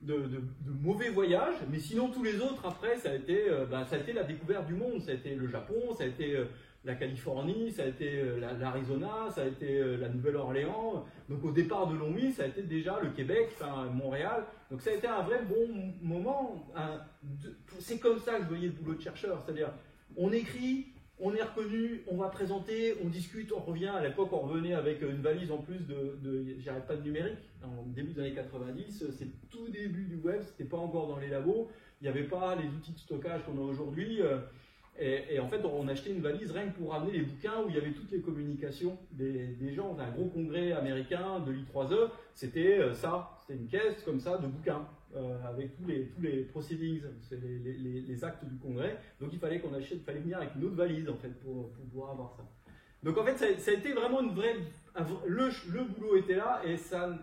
de mauvais voyage, mais sinon tous les autres, après, ça a été la découverte du monde. Ça a été le Japon, ça a été la Californie, ça a été l'Arizona, ça a été la Nouvelle-Orléans. Donc au départ de Longwy, ça a été déjà le Québec, enfin Montréal. Donc ça a été un vrai bon moment. C'est comme ça que je voyais le boulot de chercheur. C'est-à-dire, on écrit, on est reconnu, on va présenter, on discute, on revient. À l'époque, on revenait avec une valise en plus j'arrête pas de numérique. En début des années 90, c'est le tout début du web, c'était pas encore dans les labos. Il n'y avait pas les outils de stockage qu'on a aujourd'hui. Et en fait, on achetait une valise rien que pour ramener les bouquins où il y avait toutes les communications des gens. On a un gros congrès américain de l'I3E, c'était c'était une caisse comme ça de bouquins avec tous les proceedings, les actes du congrès. Donc il fallait fallait venir avec une autre valise en fait pour pouvoir avoir ça. Donc en fait, ça a été vraiment le boulot était là et ça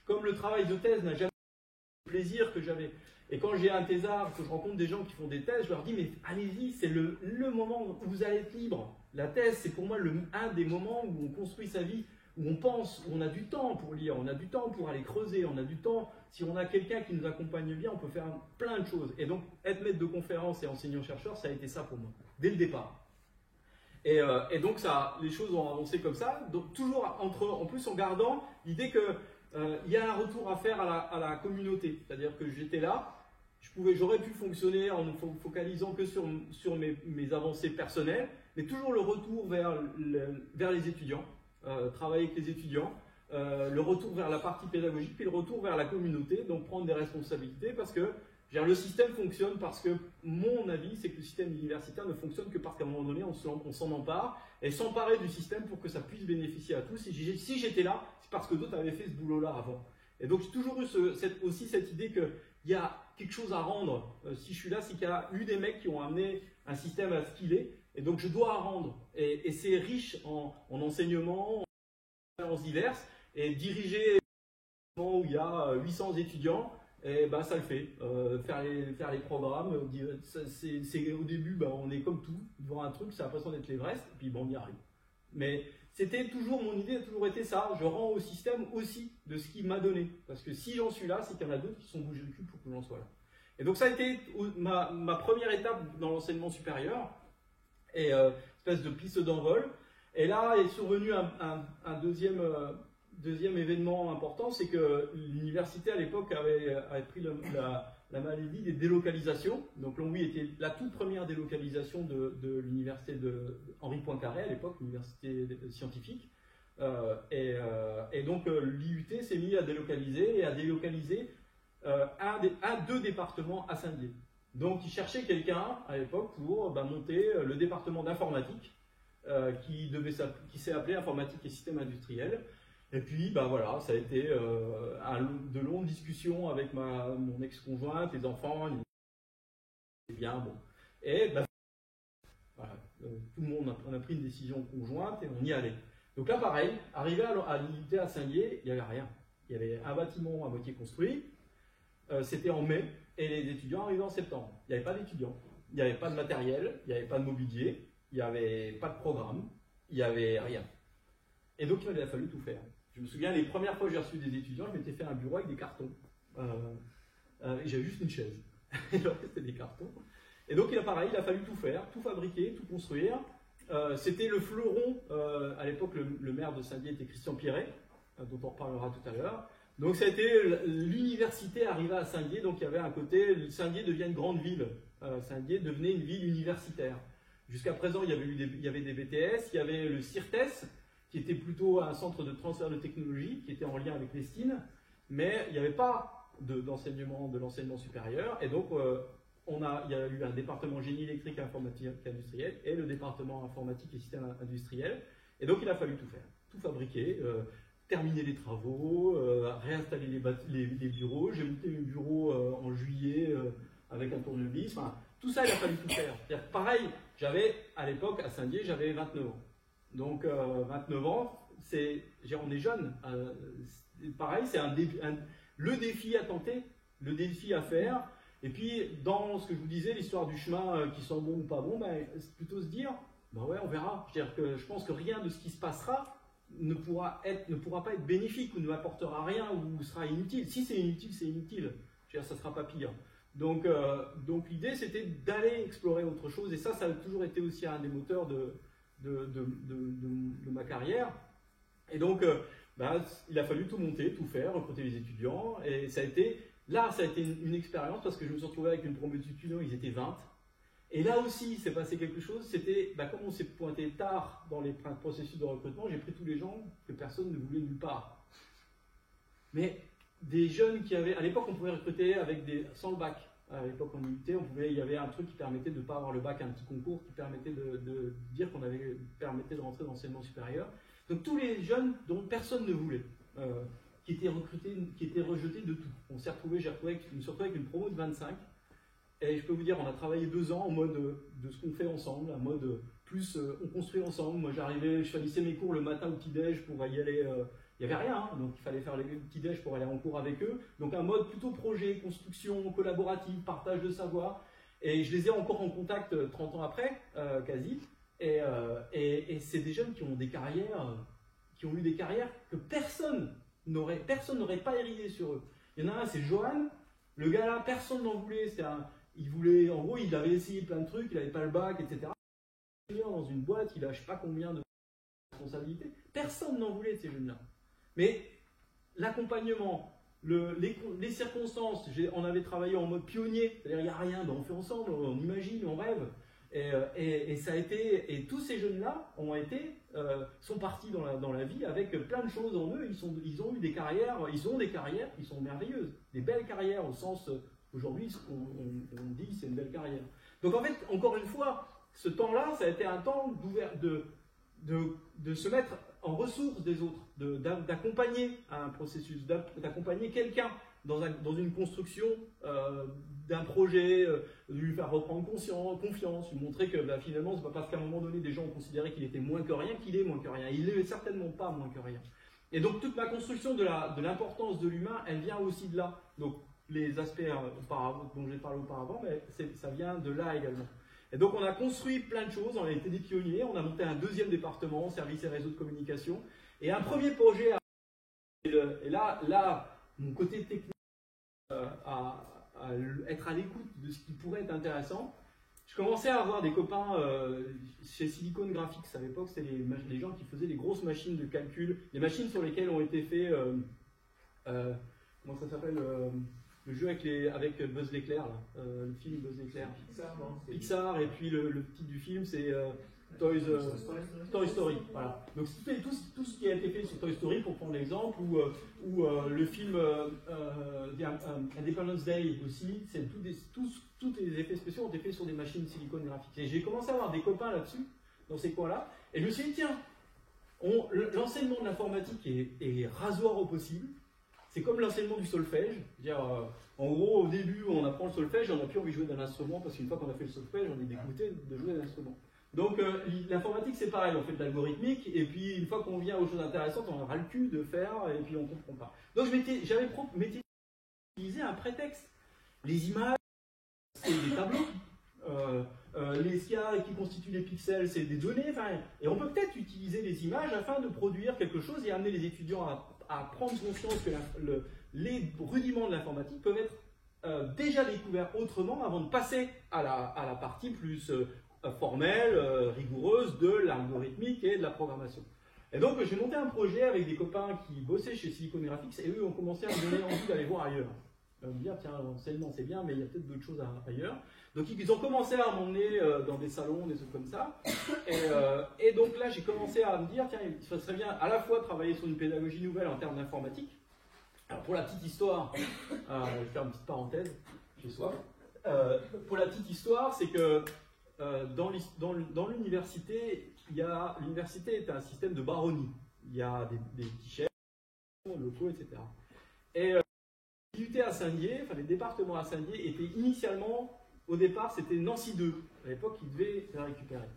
comme le travail de thèse n'a jamais été le plaisir que j'avais. Et quand j'ai un thésard, que je rencontre des gens qui font des thèses, je leur dis, mais allez-y, c'est le moment où vous allez être libre. La thèse, c'est pour moi un des moments où on construit sa vie, où on pense, où on a du temps pour lire, on a du temps pour aller creuser, on a du temps. Si on a quelqu'un qui nous accompagne bien, on peut faire plein de choses. Et donc, être maître de conférence et enseignant-chercheur, ça a été ça pour moi, dès le départ. Et donc, les choses ont avancé comme ça, donc toujours en plus en gardant l'idée que il y a un retour à faire à la communauté. C'est-à-dire que j'étais là, j'aurais pu fonctionner en ne focalisant que sur mes avancées personnelles, mais toujours le retour vers les étudiants, travailler avec les étudiants, le retour vers la partie pédagogique, puis le retour vers la communauté, donc prendre des responsabilités, parce que le système fonctionne parce que mon avis, c'est que le système universitaire ne fonctionne que parce qu'à un moment donné, on s'en empare, et s'emparer du système pour que ça puisse bénéficier à tous. Si j'étais là, c'est parce que d'autres avaient fait ce boulot-là avant. Et donc j'ai toujours eu aussi cette idée qu'il y a quelque chose à rendre. Si je suis là, c'est qu'il y a eu des mecs qui ont amené un système à ce qu'il est, et donc je dois rendre. Et c'est riche en enseignement, en expériences diverses, et diriger un moment où il y a 800 étudiants, et ça le fait. Faire les programmes, c'est au début, on est comme tout, devant un truc, c'est l'impression d'être l'Everest, et puis on y arrive. Mais c'était toujours, mon idée a toujours été ça, je rends au système aussi de ce qu'il m'a donné. Parce que si j'en suis là, c'est qu'il y en a d'autres qui sont bougés le cul pour que j'en sois là. Et donc ça a été ma première étape dans l'enseignement supérieur, et espèce de piste d'envol. Et là est survenu un deuxième événement important, c'est que l'université à l'époque avait pris la maladie des délocalisations. Donc Longwy était la toute première délocalisation de l'université de Henri Poincaré à l'époque, l'université scientifique. Et donc l'IUT s'est mis à délocaliser deux départements à Saint-Dié. Donc il cherchait quelqu'un à l'époque pour monter le département d'informatique qui s'est appelé informatique et systèmes industriels. Et puis voilà, ça a été de longues discussions avec mon ex-conjointe, les enfants, bien bon. Et voilà, tout le monde on a pris une décision conjointe et on y allait. Donc là pareil, arrivé à l'IUT à Saint-Dié, il n'y avait rien. Il y avait un bâtiment à moitié construit, c'était en mai, et les étudiants arrivaient en septembre. Il n'y avait pas d'étudiants, il n'y avait pas de matériel, il n'y avait pas de mobilier, il n'y avait pas de programme, il n'y avait rien. Et donc il a fallu tout faire. Je me souviens, les premières fois que j'ai reçu des étudiants, je m'étais fait un bureau avec des cartons. J'avais juste une chaise. Et le reste, c'était des cartons. Et donc, il a fallu tout faire, tout fabriquer, tout construire. C'était le fleuron. À l'époque, le maire de Saint-Dié était Christian Pierret, dont on reparlera tout à l'heure. Donc, ça a été l'université arriva à Saint-Dié. Donc, il y avait un côté, Saint-Dié devient une grande ville. Saint-Dié devenait une ville universitaire. Jusqu'à présent, il y avait des BTS, il y avait le CIRTES, qui était plutôt un centre de transfert de technologie, qui était en lien avec l'ESTIN, mais il n'y avait pas de l'enseignement supérieur, et donc il y a eu un département génie électrique et informatique industrielle, et le département informatique et système industriel, et donc il a fallu tout faire, tout fabriquer, terminer les travaux, réinstaller les bureaux. J'ai monté mes bureaux en juillet avec un tournevis, enfin, tout ça il a fallu tout faire. Pareil, à l'époque à Saint-Dié, j'avais 29 ans. Donc 29 ans, on est jeune. Pareil, c'est le défi à tenter, le défi à faire. Et puis, dans ce que je vous disais, l'histoire du chemin qui sent bon ou pas bon, c'est plutôt se dire, ouais, on verra. Je pense que rien de ce qui se passera ne pourra pas être bénéfique ou ne m'apportera rien ou sera inutile. Si c'est inutile, c'est inutile. Ça ne sera pas pire. Donc l'idée, c'était d'aller explorer autre chose. Et ça a toujours été aussi un des moteurs de ma carrière. Et donc, il a fallu tout monter, tout faire, recruter les étudiants. Et ça a été une expérience parce que je me suis retrouvé avec une promo d'étudiants, ils étaient 20. Et là aussi, il s'est passé quelque chose. C'était, comme on s'est pointé tard dans les processus de recrutement, j'ai pris tous les gens que personne ne voulait nulle part. Mais des jeunes qui avaient, à l'époque, on pouvait recruter sans le bac. À l'époque, en IUT, il y avait un truc qui permettait de ne pas avoir le bac, un petit concours qui permettait de dire qu'on permettait de rentrer dans l'enseignement supérieur. Donc tous les jeunes dont personne ne voulait, qui étaient recrutés, qui étaient rejetés de tout. Je me suis retrouvé avec une promo de 25. Et je peux vous dire, on a travaillé 2 ans en mode de ce qu'on fait ensemble, en mode plus on construit ensemble. Moi je finissais mes cours le matin au petit-déj pour y aller. Il n'y avait rien, donc il fallait faire les petits-déj pour aller en cours avec eux. Donc un mode plutôt projet, construction collaborative, partage de savoir. Et je les ai encore en contact 30 ans après, quasi. Et c'est des jeunes qui ont des carrières, qui ont eu des carrières que personne n'aurait pas hérité sur eux. Il y en a un, c'est Johan. Le gars là, personne n'en voulait. En gros, il avait essayé plein de trucs, il n'avait pas le bac, etc. Dans une boîte, il a je ne sais pas combien de responsabilités. Personne n'en voulait de ces jeunes-là. Mais l'accompagnement, les circonstances, on avait travaillé en mode pionnier, c'est-à-dire il n'y a rien, on fait ensemble, on imagine, on rêve. Et ça a été, et tous ces jeunes-là sont partis dans la vie avec plein de choses en eux. Ils ont eu des carrières, qui sont merveilleuses, des belles carrières au sens aujourd'hui, on dit c'est une belle carrière. Donc en fait, encore une fois, ce temps-là, ça a été un temps de se mettre en ressources des autres, d'accompagner un processus, d'accompagner quelqu'un dans une construction d'un projet, de lui faire reprendre confiance, lui montrer que finalement, c'est pas parce qu'à un moment donné, des gens ont considéré qu'il était moins que rien, qu'il est moins que rien. Il n'est certainement pas moins que rien. Et donc, toute ma construction de l'importance de l'humain, elle vient aussi de là. Donc, les aspects dont j'ai parlé auparavant, mais ça vient de là également. Et donc, on a construit plein de choses, on a été des pionniers, on a monté un 2e département, services et réseaux de communication, et un premier projet. Et là, mon côté technique, à être à l'écoute de ce qui pourrait être intéressant. Je commençais à avoir des copains chez Silicon Graphics à l'époque, c'était les gens qui faisaient les grosses machines de calcul, les machines sur lesquelles ont été faits, comment ça s'appelle, le jeu avec Buzz l'éclair, le film Buzz l'éclair. Pixar, non? Pixar, et puis le titre du film c'est Toy Story. Voilà. Donc tout ce qui a été fait sur Toy Story, pour prendre l'exemple, ou le film Independence Day aussi, c'est tous les effets spéciaux ont été faits sur des machines Silicon Graphics. Et j'ai commencé à avoir des copains là-dessus, dans ces coins-là, et je me suis dit, tiens, l'enseignement de l'informatique est rasoir au possible. C'est comme l'enseignement du solfège. En gros, au début, on apprend le solfège, on n'a plus envie de jouer d'un instrument, parce qu'une fois qu'on a fait le solfège, on est dégoûté de jouer d'un instrument. Donc l'informatique c'est pareil, on fait de l'algorithmique, et puis une fois qu'on vient aux choses intéressantes, on aura le cul de faire, et puis on ne comprend pas. Donc j'avais utilisé un prétexte. Les images, c'est des tableaux. Ce qui constitue les pixels, c'est des données. Et on peut peut-être utiliser les images afin de produire quelque chose et amener les étudiants à prendre conscience que les rudiments de l'informatique peuvent être déjà découverts autrement avant de passer à la partie plus formelle, rigoureuse de l'algorithmique et de la programmation. Et donc j'ai monté un projet avec des copains qui bossaient chez Silicon Graphics, et eux ont commencé à me donner envie d'aller voir ailleurs. Me dire, tiens, l'enseignement c'est bien, mais il y a peut-être d'autres choses ailleurs. Donc ils ont commencé à m'emmener dans des salons, des trucs comme ça. Et donc là, j'ai commencé à me dire, tiens, ça serait bien à la fois travailler sur une pédagogie nouvelle en termes d'informatique. Alors pour la petite histoire, je vais faire une petite parenthèse, j'ai soif. Pour la petite histoire, c'est que dans l'université, l'université est un système de baronnie. Il y a des guichets locaux, etc. Et l'IUT à Saint-Dié, enfin les départements à Saint-Dié étaient initialement, au départ, c'était Nancy 2. À l'époque, ils devaient la récupérer.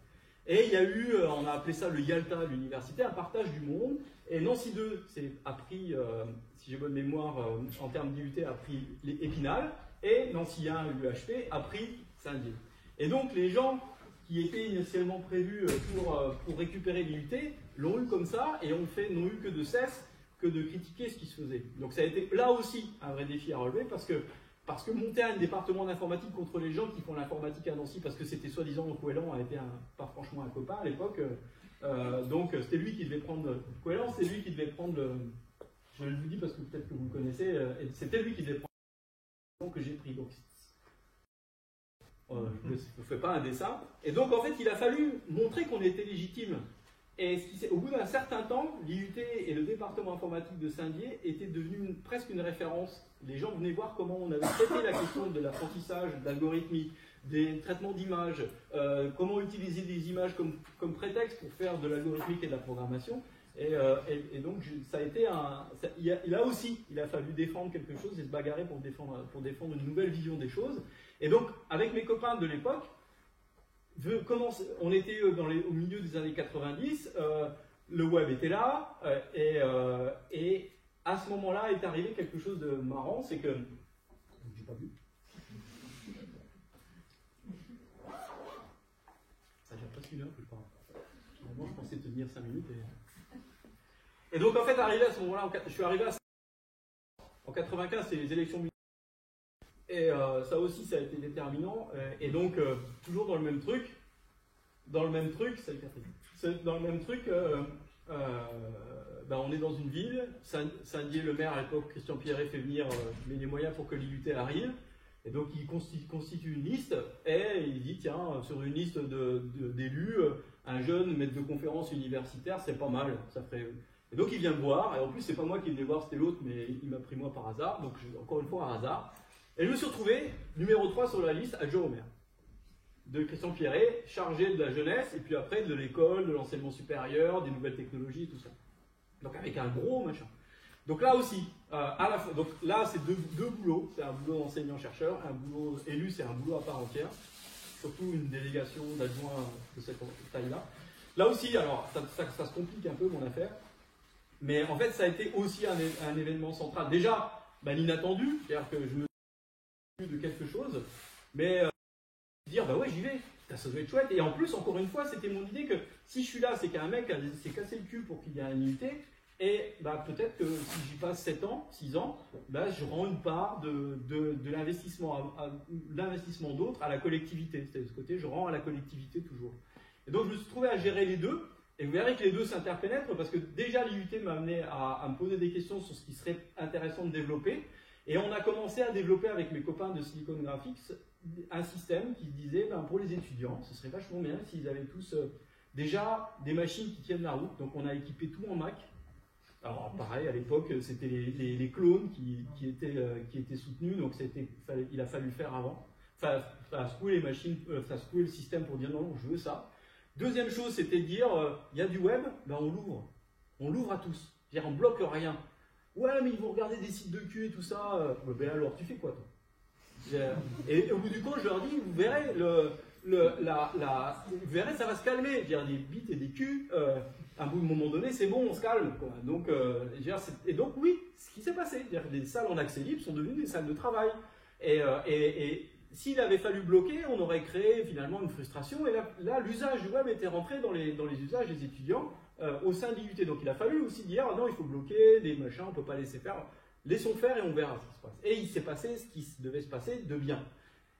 Et il y a eu, on a appelé ça le Yalta de l'université, un partage du monde. Et Nancy 2 a pris, si j'ai bonne mémoire, en termes d'IUT, a pris Épinal. Et Nancy 1, l'UHP, a pris Saint-Dié. Et donc les gens qui étaient initialement prévus pour récupérer l'IUT l'ont eu comme ça et n'ont eu que de cesse que de critiquer ce qui se faisait. Donc ça a été là aussi un vrai défi à relever parce que monter un département d'informatique contre les gens qui font l'informatique à Nancy parce que c'était soi-disant Coëlan a été pas franchement un copain à l'époque. Donc c'était lui qui devait prendre Coëlan, c'est lui qui devait prendre je le dis parce que peut-être que vous le connaissez, c'était lui qui devait prendre le que j'ai pris. Donc je ne fais pas un dessin. Et donc en fait il a fallu montrer qu'on était légitime. Et au bout d'un certain temps, l'IUT et le département informatique de Saint-Dié étaient devenus presque une référence. Les gens venaient voir comment on avait traité la question de l'apprentissage, de l'algorithmie, des traitements d'images, comment utiliser des images comme prétexte pour faire de l'algorithmique et de la programmation. Et donc ça a été là aussi, il a fallu défendre quelque chose et se bagarrer pour défendre une nouvelle vision des choses. Et donc, avec mes copains de l'époque, on était au milieu des années 90, le web était là, et à ce moment-là est arrivé quelque chose de marrant, c'est que... J'ai pas vu. Ça dure presque une heure que je parle. Finalement, je pensais tenir 5 minutes. Et donc, en fait, arrivé à ce moment-là, je suis arrivé en 95, c'est les élections municipales. Et ça aussi, ça a été déterminant. Et donc, toujours dans le même truc, salut Catherine, dans le même truc, on est dans une ville, Saint-Dié, le maire à l'époque, Christian Pierret, fait venir, met les moyens pour que l'IUT arrive. Et donc, il constitue une liste et il dit, tiens, sur une liste d'élus, un jeune maître de conférence universitaire, c'est pas mal, ça ferait... Et donc, il vient me voir, et en plus, c'est pas moi qui venais voir, c'était l'autre, mais il m'a pris moi par hasard, donc encore une fois, un hasard. Et je me suis retrouvé numéro 3 sur la liste, adjoint au maire, de Christian Pierret, chargé de la jeunesse, et puis après de l'école, de l'enseignement supérieur, des nouvelles technologies, tout ça. Donc avec un gros machin. Donc là aussi, donc là c'est deux boulots, c'est un boulot d'enseignant-chercheur, un boulot élu, c'est un boulot à part entière, surtout une délégation d'adjoints de cette taille-là. Là aussi, alors ça se complique un peu mon affaire, mais en fait ça a été aussi un événement central. Déjà, l'inattendu, c'est-à-dire que je me de quelque chose, mais dire bah ouais j'y vais, ça doit être chouette. Et en plus, encore une fois, c'était mon idée que si je suis là, c'est qu'un mec s'est cassé le cul pour qu'il y ait un IUT, et peut-être que si j'y passe 7 ans, 6 ans, je rends une part de l'investissement d'autres à la collectivité. C'est de ce côté, je rends à la collectivité toujours. Et donc je me suis trouvé à gérer les deux, et vous verrez que les deux s'interpénètrent, parce que déjà l'IUT m'a amené à me poser des questions sur ce qui serait intéressant de développer. Et on a commencé à développer avec mes copains de Silicon Graphics un système qui disait, ben, pour les étudiants, ce serait vachement bien s'ils avaient tous déjà des machines qui tiennent la route. Donc on a équipé tout en Mac. Alors pareil, à l'époque, c'était les clones qui étaient soutenus, donc il a fallu faire avant. Enfin, secouer les machines, secouer le système pour dire non, je veux ça. Deuxième chose, c'était de dire, il y a du web, ben on l'ouvre. On l'ouvre à tous. C'est-à-dire, on bloque rien. Ouais, mais ils vont regarder des sites de cul et tout ça. Ben alors, tu fais quoi, toi? Et au bout du compte, je leur dis, vous verrez, vous verrez, ça va se calmer. Dire des bits et des culs, à un moment donné, c'est bon, on se calme, quoi. Donc, et donc, oui, ce qui s'est passé. Les salles en accès libre sont devenues des salles de travail. Et s'il avait fallu bloquer, on aurait créé finalement une frustration. Et là l'usage du web était rentré dans les usages des étudiants au sein de l'IUT. Donc il a fallu aussi dire, ah non, il faut bloquer des machins, on ne peut pas laisser faire. Laissons faire et on verra ce qui se passe. Et il s'est passé ce qui devait se passer de bien.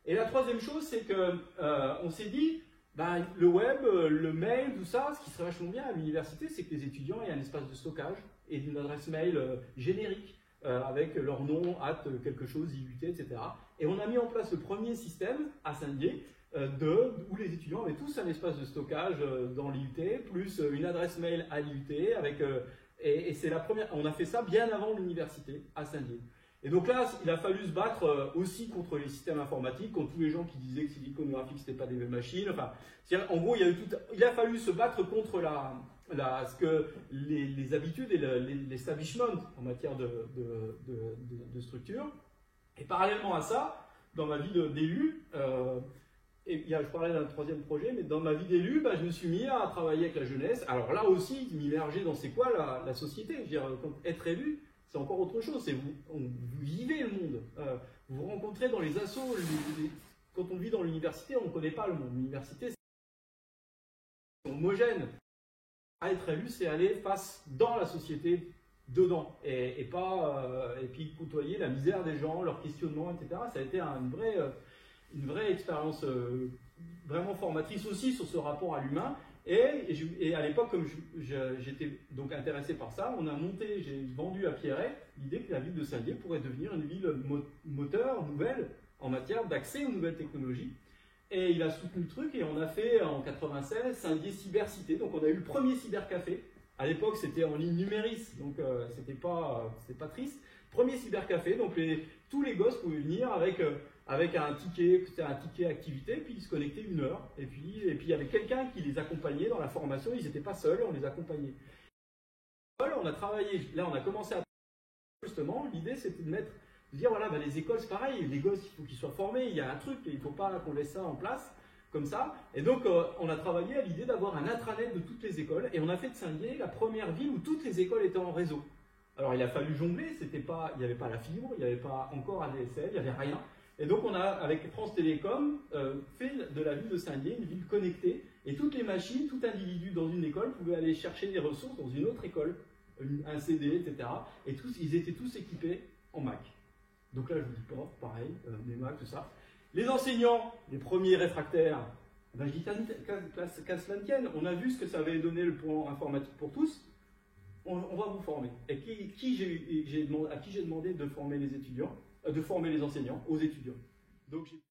Et la troisième chose, c'est qu'on s'est dit, ben, le web, le mail, tout ça, ce qui serait vachement bien à l'université, c'est que les étudiants aient un espace de stockage et une adresse mail générique. Avec leur nom, quelque chose, IUT, etc. Et on a mis en place le premier système à Saint-Dié où les étudiants avaient tous un espace de stockage dans l'IUT, plus une adresse mail à l'IUT, et c'est la première. On a fait ça bien avant l'université à Saint-Dié. Et donc là, il a fallu se battre aussi contre les systèmes informatiques, contre tous les gens qui disaient que Silicon Graphics c'était pas des machines. Enfin, en gros, il a fallu se battre contre ce que les habitudes et l'establishment en matière de structure. Et parallèlement à ça, dans ma vie d'élu, je parlais d'un troisième projet, mais dans ma vie d'élu, je me suis mis à travailler avec la jeunesse. Alors là aussi, m'immerger dans c'est quoi la société. Je veux dire, être élu, c'est encore autre chose. C'est vous vivez le monde. Vous vous rencontrez dans les assos. Quand on vit dans l'université, on ne connaît pas le monde. L'université, c'est homogène. À être élu, c'est aller face dans la société, dedans, et puis côtoyer la misère des gens, leurs questionnements, etc. Ça a été une vraie expérience vraiment formatrice aussi sur ce rapport à l'humain. Et à l'époque, comme j'étais donc intéressé par ça, j'ai vendu à Pierret l'idée que la ville de Saint-Dié pourrait devenir une ville moteur, nouvelle, en matière d'accès aux nouvelles technologies. Et il a soutenu le truc et on a fait en 96 Saint-Dié Cybercité. Donc on a eu le premier cybercafé. À l'époque c'était en ligne numéris, donc c'était pas triste. Premier cybercafé, donc tous les gosses pouvaient venir avec un ticket, c'était un ticket activité, puis ils se connectaient 1 heure. Et puis il y avait quelqu'un qui les accompagnait dans la formation, ils n'étaient pas seuls, on les accompagnait. On a travaillé, là on a commencé à justement, l'idée c'était de dire voilà, les écoles c'est pareil, les gosses il faut qu'ils soient formés, il y a un truc, il ne faut pas qu'on laisse ça en place comme ça. Et donc on a travaillé à l'idée d'avoir un intranet de toutes les écoles et on a fait de Saint-Dié la première ville où toutes les écoles étaient en réseau. Alors il a fallu jongler, il n'y avait pas la fibre, il n'y avait pas encore ADSL, il n'y avait rien. Et donc on a, avec France Télécom, fait de la ville de Saint-Dié une ville connectée et toutes les machines, tout individu dans une école pouvait aller chercher des ressources dans une autre école, un CD, etc. Et ils étaient tous équipés en Mac. Donc là, je vous dis pas, pareil, des Mac, tout ça. Les enseignants, les premiers réfractaires, je dis qu'à cela ne tienne, on a vu ce que ça avait donné le plan informatique pour tous, on va vous former. Et à qui j'ai demandé de former les étudiants, de former les enseignants aux étudiants. Donc,